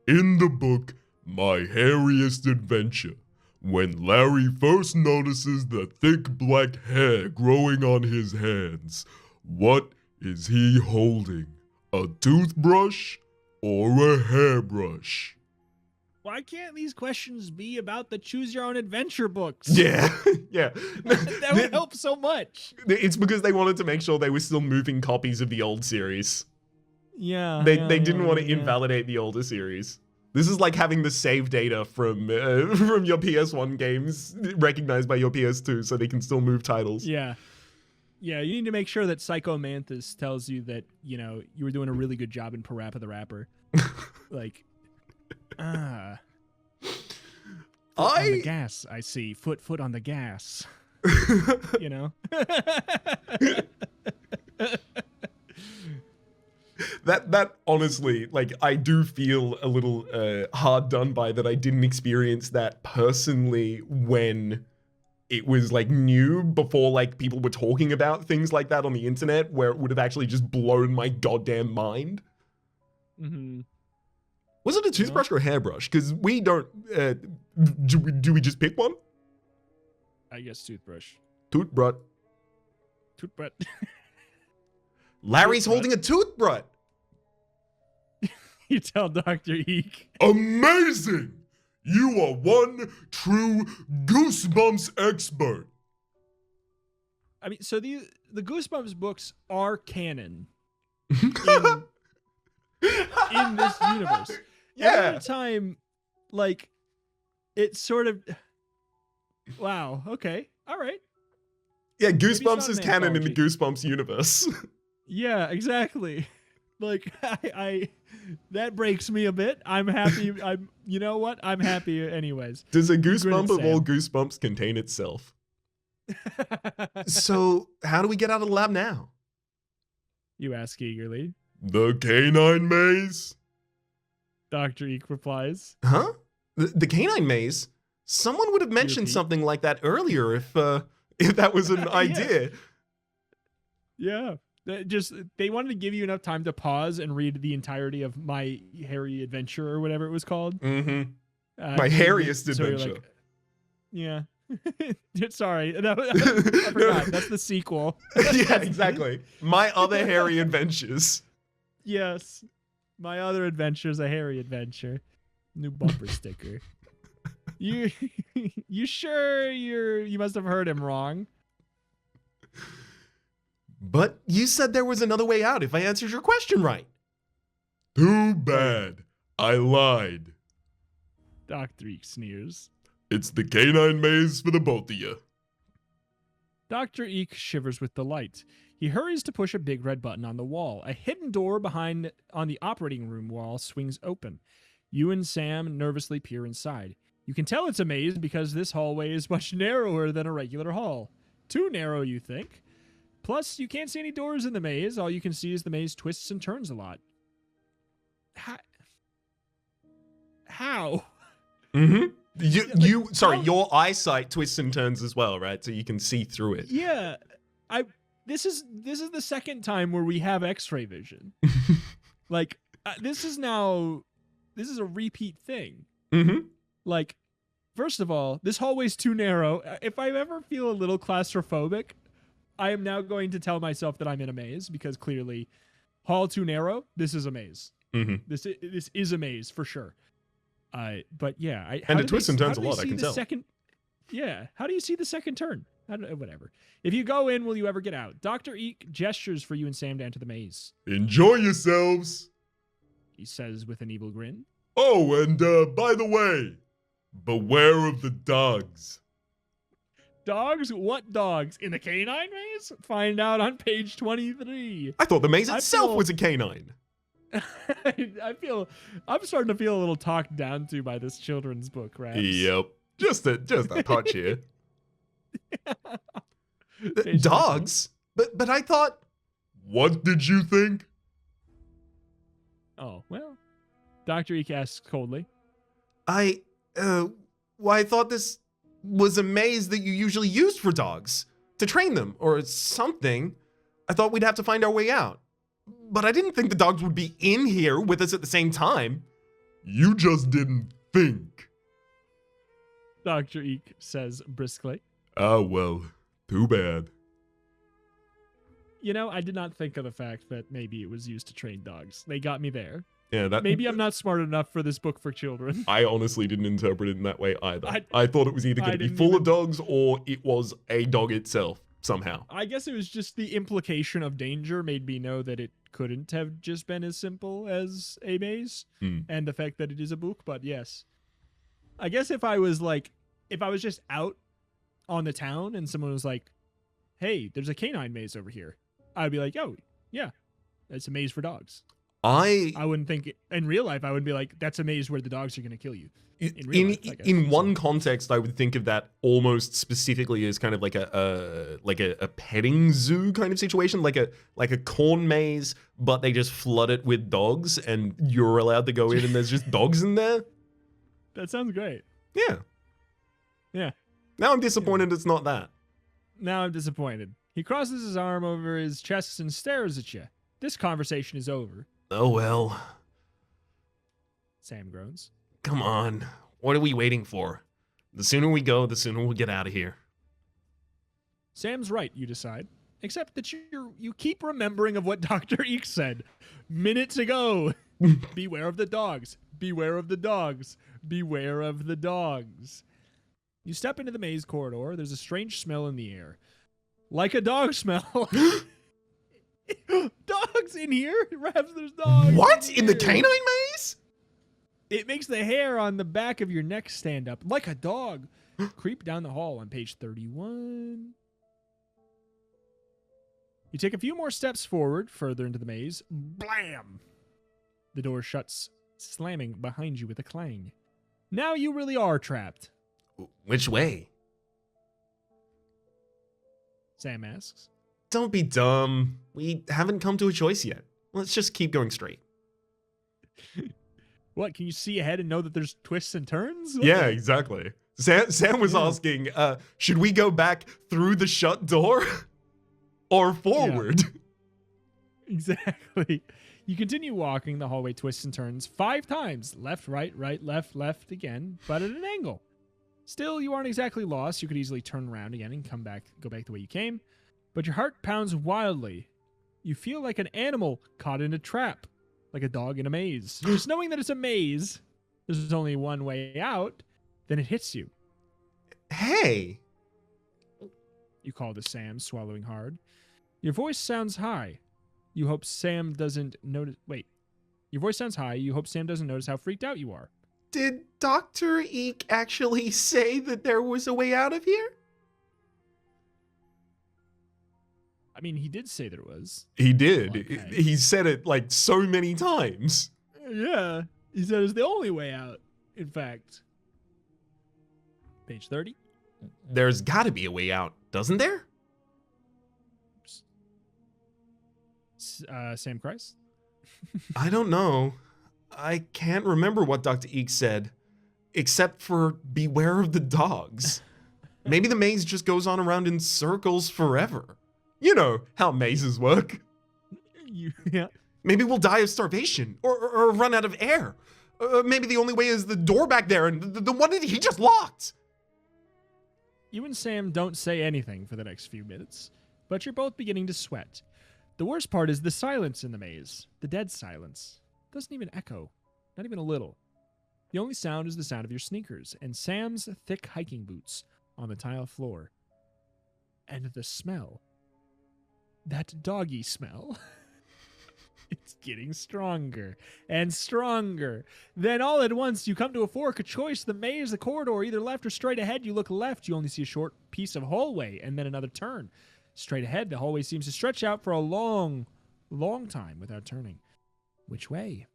In the book, My Hairiest Adventure, when Larry first notices the thick black hair growing on his hands, what is he holding? A toothbrush or a hairbrush? Why can't these questions be about the Choose Your Own Adventure books? Yeah, yeah. That would help so much. It's because they wanted to make sure they were still moving copies of the old series. Yeah. They didn't want to invalidate the older series. This is like having the save data from your PS1 games recognized by your PS2 so they can still move titles. Yeah. Yeah, you need to make sure that Psycho Mantis tells you that, you know, you were doing a really good job in Parappa the Rapper. Like, on the gas, I see. Foot on the gas. You know? That honestly, like, I do feel a little hard done by that I didn't experience that personally when it was like new, before like people were talking about things like that on the internet, where it would have actually just blown my goddamn mind. Mm-hmm. Was it a toothbrush or a hairbrush? Because we don't, do we just pick one? I guess toothbrush. Toothbrush. Toothbrush. Larry's holding a toothbrush. You tell Dr. Eek. Amazing! You are one true Goosebumps expert. I mean, so the Goosebumps books are canon in this universe. Yeah. Every time, like, it's sort of, wow, okay, all right. Yeah, Maybe Goosebumps it's is not an canon in the anthology. Goosebumps universe. Yeah, exactly. Like, I that breaks me a bit. I'm happy. You know what? I'm happy anyways. Does a Grin goosebump at of all Sam. Goosebumps contain itself? So, how do we get out of the lab now? You ask eagerly. The canine maze? Dr. Eek replies. Huh? The canine maze? Someone would have mentioned repeat? something like that earlier if that was an idea. Yeah. They wanted to give you enough time to pause and read the entirety of My Hairy Adventure or whatever it was called. Mm-hmm. My hairiest so you're adventure. like, yeah. Sorry. I forgot. That's the sequel. Yeah, exactly. My other hairy adventures. Yes. My Other Adventure's a Hairy Adventure. New bumper sticker. You sure you must have heard him wrong? But you said there was another way out if I answered your question right. Too bad. I lied. Dr. Eek sneers. It's the canine maze for the both of you. Dr. Eek shivers with delight. He hurries to push a big red button on the wall. A hidden door behind on the operating room wall swings open. You and Sam nervously peer inside. You can tell it's a maze because this hallway is much narrower than a regular hall. Too narrow, you think. Plus, you can't see any doors in the maze. All you can see is the maze twists and turns a lot. How? Mm-hmm. Sorry, How? your eyesight twists and turns as well, right? So you can see through it. Yeah. This is the second time where we have X-ray vision. Like, this is a repeat thing. Mm-hmm. Like, First of all, this hallway's too narrow. If I ever feel a little claustrophobic, I am now going to tell myself that I'm in a maze because clearly, hall too narrow. This is a maze. Mm-hmm. This is a maze for sure. But yeah, And it twists and turns a lot, I can tell. How do you see the second turn? Whatever. If you go in, will you ever get out? Dr. Eek gestures for you and Sam to enter the maze. Enjoy yourselves. He says with an evil grin. Oh, and by the way, beware of the dogs. Dogs? What dogs? In the canine maze? Find out on page 23. I thought the maze itself was a canine. I'm starting to feel a little talked down to by this children's book, Rhaps. Yep. Just a touch here. Dogs? But I thought... What did you think? Oh, well. Dr. Eek asks coldly. I thought this was a maze that you usually used for dogs. To train them, or something. I thought we'd have to find our way out. But I didn't think the dogs would be in here with us at the same time. You just didn't think. Dr. Eek says briskly. Oh, well, too bad. You know, I did not think of the fact that maybe it was used to train dogs. They got me there. Yeah, Maybe I'm not smart enough for this book for children. I honestly didn't interpret it in that way either. I thought it was either going to be full of dogs or it was a dog itself somehow. I guess it was just the implication of danger made me know that it couldn't have just been as simple as a maze and the fact that it is a book. But yes, I guess if I was just out on the town and someone was like, hey, there's a canine maze over here, I'd be like, oh, yeah, it's a maze for dogs. I wouldn't think in real life. I would be like, "That's a maze where the dogs are going to kill you." In one context, I would think of that almost specifically as kind of like a petting zoo kind of situation, like a corn maze, but they just flood it with dogs, and you're allowed to go in, and there's just dogs in there. That sounds great. Yeah. Yeah. Now I'm disappointed it's not that. Now I'm disappointed. He crosses his arm over his chest and stares at you. This conversation is over. Oh well. Sam groans. Come on. What are we waiting for? The sooner we go, the sooner we'll get out of here. Sam's right, you decide. Except that you keep remembering of what Dr. Eek said minutes ago. Beware of the dogs. Beware of the dogs. Beware of the dogs. You step into the maze corridor. There's a strange smell in the air. Like a dog smell. Dogs in here? Rhaps, there's dogs. What? In the canine maze? It makes the hair on the back of your neck stand up like a dog. Creep down the hall on page 31. You take a few more steps forward, further into the maze. Blam! The door shuts, slamming behind you with a clang. Now you really are trapped. Which way? Sam asks. Don't be dumb. We haven't come to a choice yet. Let's just keep going straight. What, can you see ahead and know that there's twists and turns? What? Yeah, exactly. Sam was asking, should we go back through the shut door or forward? Yeah. Exactly. You continue walking. The hallway twists and turns 5 times. Left, right, left, left again, but at an angle. Still, you aren't exactly lost. You could easily turn around again and go back the way you came. But your heart pounds wildly. You feel like an animal caught in a trap, like a dog in a maze. Just knowing that it's a maze, there's only one way out, then it hits you. Hey! You call to Sam, swallowing hard. Your voice sounds high. You hope Sam doesn't notice. Wait. Your voice sounds high. You hope Sam doesn't notice how freaked out you are. Did Dr. Eek actually say that there was a way out of here? I mean, he did say there was. He did. Okay. He said it like so many times. Yeah. He said it's the only way out, in fact. Page 30. There's gotta be a way out, doesn't there? Sam cries. I don't know. I can't remember what Dr. Eek said, except for beware of the dogs. Maybe the maze just goes on around in circles forever. You know how mazes work. Yeah. Maybe we'll die of starvation or run out of air. Maybe the only way is the door back there, and the one that he just locked. You and Sam don't say anything for the next few minutes, but you're both beginning to sweat. The worst part is the silence in the maze. The dead silence. Doesn't even echo. Not even a little. The only sound is the sound of your sneakers and Sam's thick hiking boots on the tile floor. And the smell. That doggy smell. It's getting stronger and stronger. Then all at once you come to a fork, a choice, the maze, the corridor, either left or straight ahead. You look left, you only see a short piece of hallway and then another turn. Straight ahead, the hallway seems to stretch out for a long, long time without turning. Which way?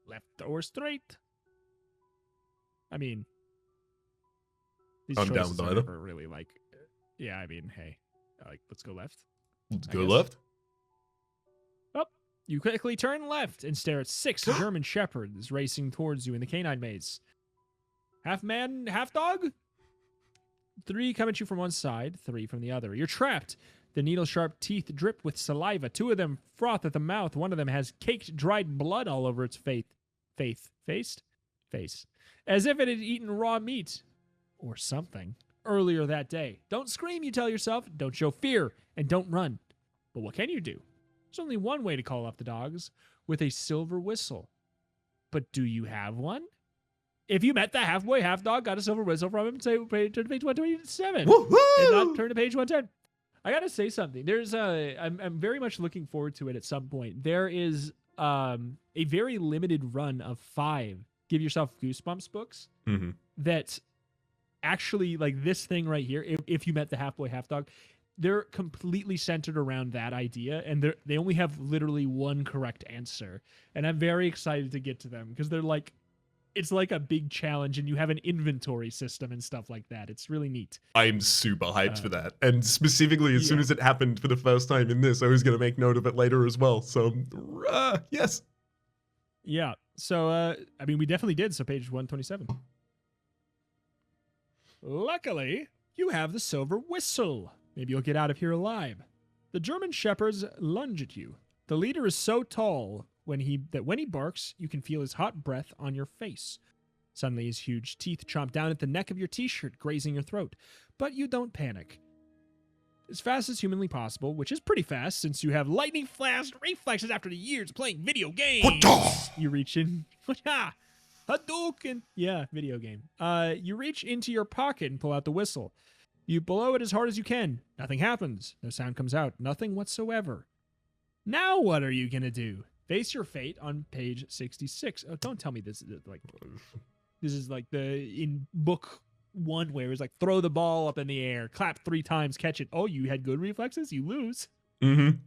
Left or straight? I mean, these I'm down choices with are either. never really like, yeah, I mean, hey, like, let's go left. Let's I go guess. left. You quickly turn left and stare at 6 German shepherds racing towards you in the canine maze. Half man, half dog? 3 come at you from one side, 3 from the other. You're trapped. The needle-sharp teeth drip with saliva. 2 of them froth at the mouth. One of them has caked, dried blood all over its face. As if it had eaten raw meat. Or something. Earlier that day. Don't scream, you tell yourself. Don't show fear. And don't run. But what can you do? There's only one way to call off the dogs. With a silver whistle. But do you have one? If you met the halfway half dog, got a silver whistle from him, say turn to page 127. Woohoo! If not, turn to page 110. I gotta say something. There's I'm very much looking forward to it at some point. There is a very limited run of 5 Give Yourself Goosebumps books Mm-hmm. that actually, like this thing right here, if you met the half boy half dog, they're completely centered around that idea, and they only have literally one correct answer. And I'm very excited to get to them because they're like, it's like a big challenge, and you have an inventory system and stuff like that. It's really neat. I'm super hyped for that. And specifically, as soon yeah. as it happened for the first time in this, I was going to make note of it later as well. So, yes. Yeah. So, I mean, we definitely did. So page 127. Luckily, you have the silver whistle. Maybe you'll get out of here alive. The German shepherds lunge at you. The leader is so tall when he barks, you can feel his hot breath on your face. Suddenly, his huge teeth chomp down at the neck of your t-shirt, grazing your throat. But you don't panic. As fast as humanly possible, which is pretty fast since you have lightning flash reflexes after the years of playing video games. You reach in. Hadouken! Yeah, video game. You reach into your pocket and pull out the whistle. You blow it as hard as you can. Nothing happens. No sound comes out. Nothing whatsoever. Now what are you going to do? Face your fate on page 66. Oh, don't tell me this is like in book 1 where it's like throw the ball up in the air, clap 3 times, catch it. Oh, you had good reflexes? You lose. Mm-hmm.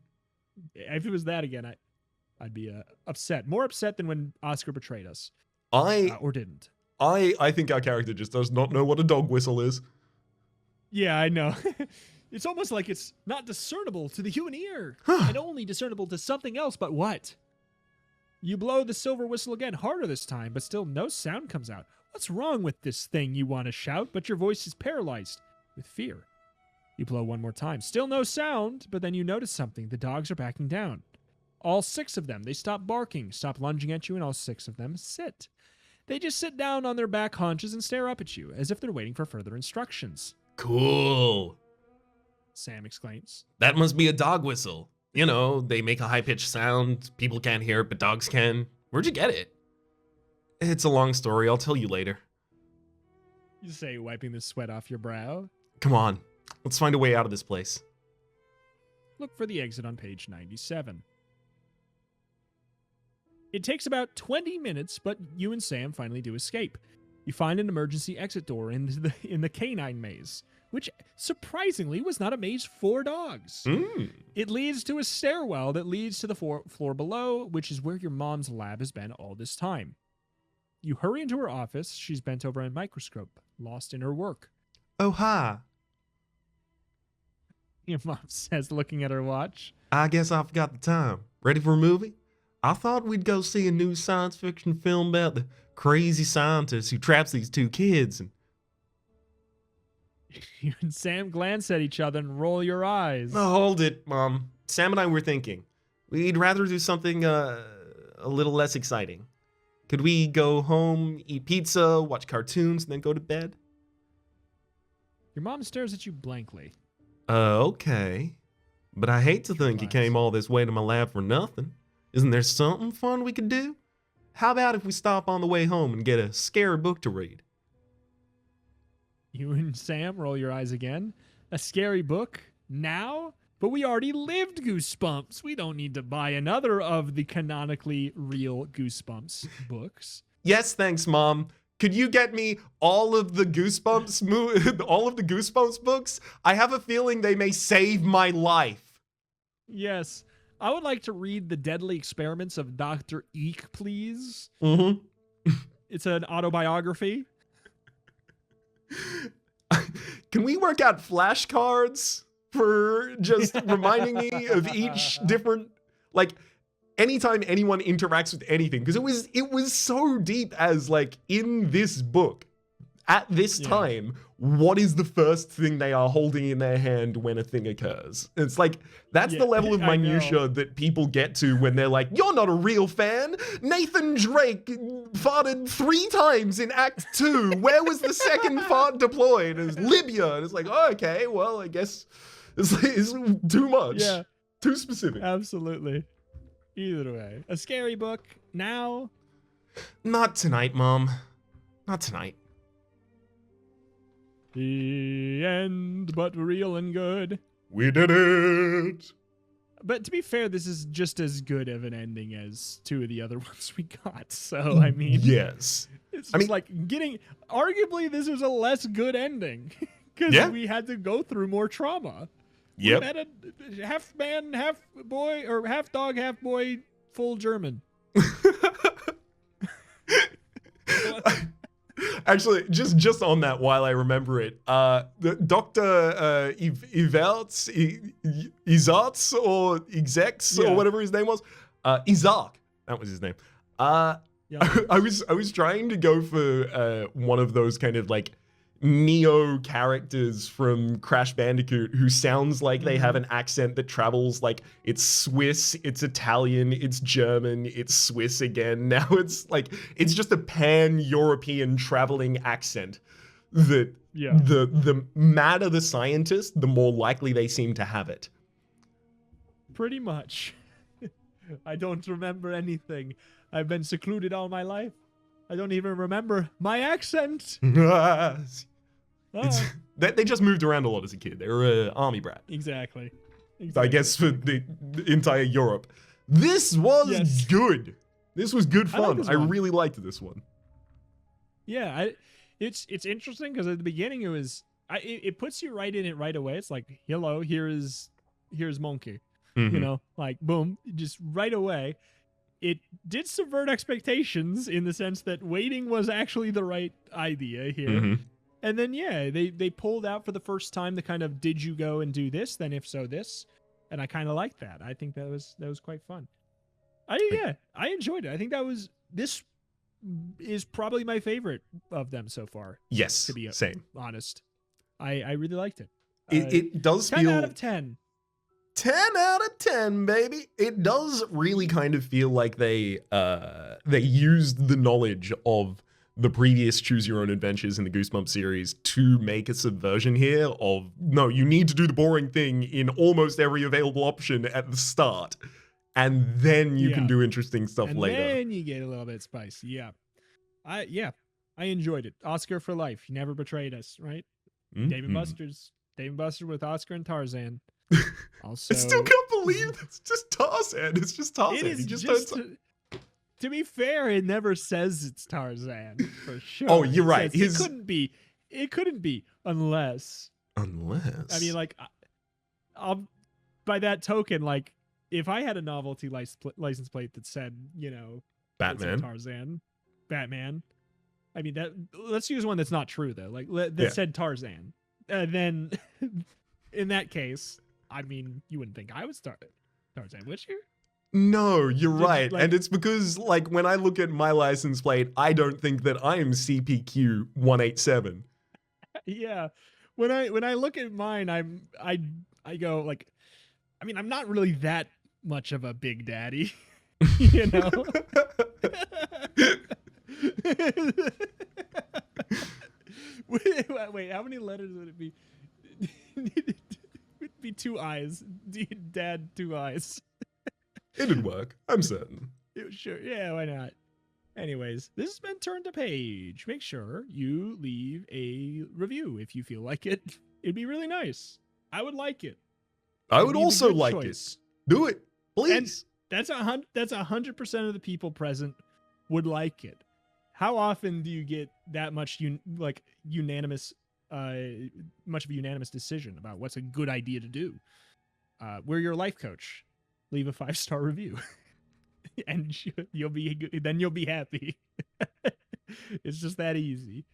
If it was that again, I'd be upset. More upset than when Oscar betrayed us. Or didn't. I think our character just does not know what a dog whistle is. Yeah, I know. It's almost like it's not discernible to the human ear and only discernible to something else, but what? You blow the silver whistle again, harder this time, but still no sound comes out. What's wrong with this thing, you want to shout, but your voice is paralyzed with fear. You blow one more time, still no sound, but then you notice something. The dogs are backing down. All 6 of them, they stop barking, stop lunging at you, and all 6 of them sit. They just sit down on their back haunches and stare up at you, as if they're waiting for further instructions. Cool. Sam exclaims. That must be a dog whistle. You know, they make a high-pitched sound. People can't hear it, but dogs can. Where'd you get it? It's a long story. I'll tell you later. You say, wiping the sweat off your brow. Come on. Let's find a way out of this place. Look for the exit on page 97. It takes about 20 minutes, but you and Sam finally do escape. You find an emergency exit door in the canine maze, which surprisingly was not a maze for dogs. It leads to a stairwell that leads to the floor below, which is where your mom's lab has been all this time. You hurry into her office. She's bent over a microscope, lost in her work. Oh, hi. Your mom says, looking at her watch. I guess I forgot the time. Ready for a movie? I thought we'd go see a new science fiction film about the crazy scientist who traps these 2 kids. And You and Sam glance at each other and roll your eyes. no, hold it, Mom. Sam and I were thinking we'd rather do something a little less exciting. Could we go home, eat pizza, watch cartoons, and then go to bed? Your mom stares at you blankly. Okay. But I hate to think you Class. came all this way to my lab for nothing. Isn't there something fun we could do? How about if we stop on the way home and get a scary book to read? You and Sam roll your eyes again. A scary book? Now? But we already lived Goosebumps. We don't need to buy another of the canonically real Goosebumps books. Yes, thanks, Mom. Could you get me all of the Goosebumps all of the Goosebumps books? I have a feeling they may save my life. Yes. I would like to read The Deadly Experiments of Dr. Eeek, please. Mm-hmm. It's an autobiography. Can we work out flashcards for just reminding me of each different, like, anytime anyone interacts with anything? Because it was so deep as, like, in this book, at this time, what is the first thing they are holding in their hand when a thing occurs? It's like, that's the level of minutia that people get to when they're like, you're not a real fan. Nathan Drake farted 3 times in Act 2. Where was the second fart deployed? It's Libya. And it's like, oh, okay, well, I guess it's too much. Yeah. Too specific. Absolutely. Either way. A scary book now. Not tonight, Mom. Not tonight. The end, but real and good. We did it! But to be fair, this is just as good of an ending as 2 of the other ones we got. So, I mean... Yes. It's just like getting... Arguably, this was a less good ending. Because we had to go through more trauma. Yep. We met a half man, half boy, or half dog, half boy, full German. Actually, just on that, while I remember it, the Dr. Iverts, or Exex, or whatever his name was, Isaac, that was his name. I was trying to go for one of those kind of like Neo characters from Crash Bandicoot who sounds like they have an accent that travels like it's Swiss, it's Italian, it's German, it's Swiss again. Now it's like, it's just a pan-European traveling accent that the madder the scientist, the more likely they seem to have it. Pretty much. I don't remember anything. I've been secluded all my life. I don't even remember my accent. They just moved around a lot as a kid. They were an army brat. Exactly. I guess for the entire Europe. This was good. This was good fun. I really liked this one. Yeah, it's interesting because at the beginning it puts you right in it right away. It's like, hello, here's Monkey. You know, like boom, just right away. It did subvert expectations in the sense that waiting was actually the right idea here. And then, they pulled out for the first time the kind of, did you go and do this? Then if so, this. And I kind of liked that. I think that was quite fun. I enjoyed it. I think this is probably my favorite of them so far. Yes, to be same. Honest. I really liked it. It does 10 feel... 10 out of 10. 10 out of 10, baby. It does really kind of feel like they used the knowledge of the previous Choose Your Own Adventures in the Goosebumps series to make a subversion here of, no, you need to do the boring thing in almost every available option at the start, and then you can do interesting stuff later. And then you get a little bit spicy. Yeah. I enjoyed it. Oscar for life. You never betrayed us, right? Dave and Buster with Oscar and Tarzan. Also, I still can't believe it's just Tarzan. It's just Tarzan. It is just to be fair, it never says it's Tarzan for sure. Oh, you're right. It couldn't be unless. I mean, like, by that token, like, if I had a novelty license plate that said, you know, Batman, Tarzan, Batman. I mean, let's use one that's not true though. Like that said Tarzan. Then, in that case, I mean, you wouldn't think I would start Tarzan, would you? No, you're right. And it's because, like, when I look at my license plate, I don't think that I am CPQ 187. Yeah. When I look at mine, I go, like, I mean, I'm not really that much of a big daddy, you know? Wait, how many letters would it be? It'd be 2 eyes. Dad, 2 eyes. It'd work. I'm certain. Sure. Yeah, why not? Anyways, this has been Turn to Page. Make sure you leave a review if you feel like it. It'd be really nice. I would like it. I It'd would be the also good like choice. it. Do it, please. That's 100% of the people present would like it. How often do you get that much unanimous, much of a unanimous decision about what's a good idea to do? We're your life coach. Leave a 5-star review, and you'll be happy. It's just that easy.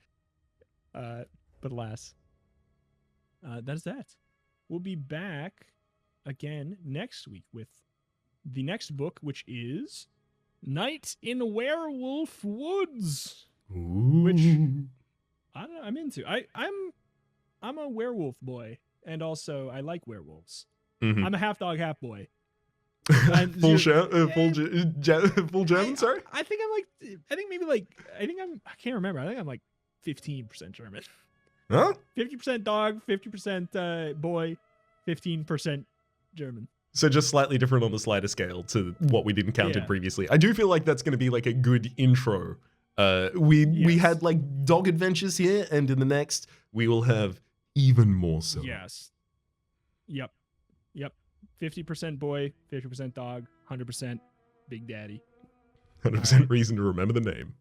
But alas, that's that. We'll be back again next week with the next book, which is Night in Werewolf Woods. Ooh. Which I don't know, I'm into. I'm a werewolf boy, and also I like werewolves. Mhm. I'm a half dog, half boy. full German, sorry? I think I can't remember. I think I'm like 15% German. Huh? 50% dog, 50% boy, 15% German. So just slightly different on the slider scale to what we'd encountered Yeah. previously. I do feel like that's going to be like a good intro. We Yes. had like dog adventures here, and in the next we will have even more so. Yes. Yep. 50% boy, 50% dog, 100% Big Daddy. 100% reason to remember the name.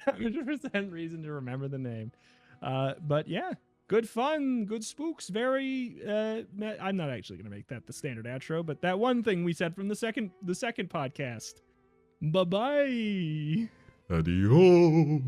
100% reason to remember the name. But yeah, good fun, good spooks. Very. I'm not actually gonna make that the standard outro, but that one thing we said from the second podcast. Bye bye. Adios.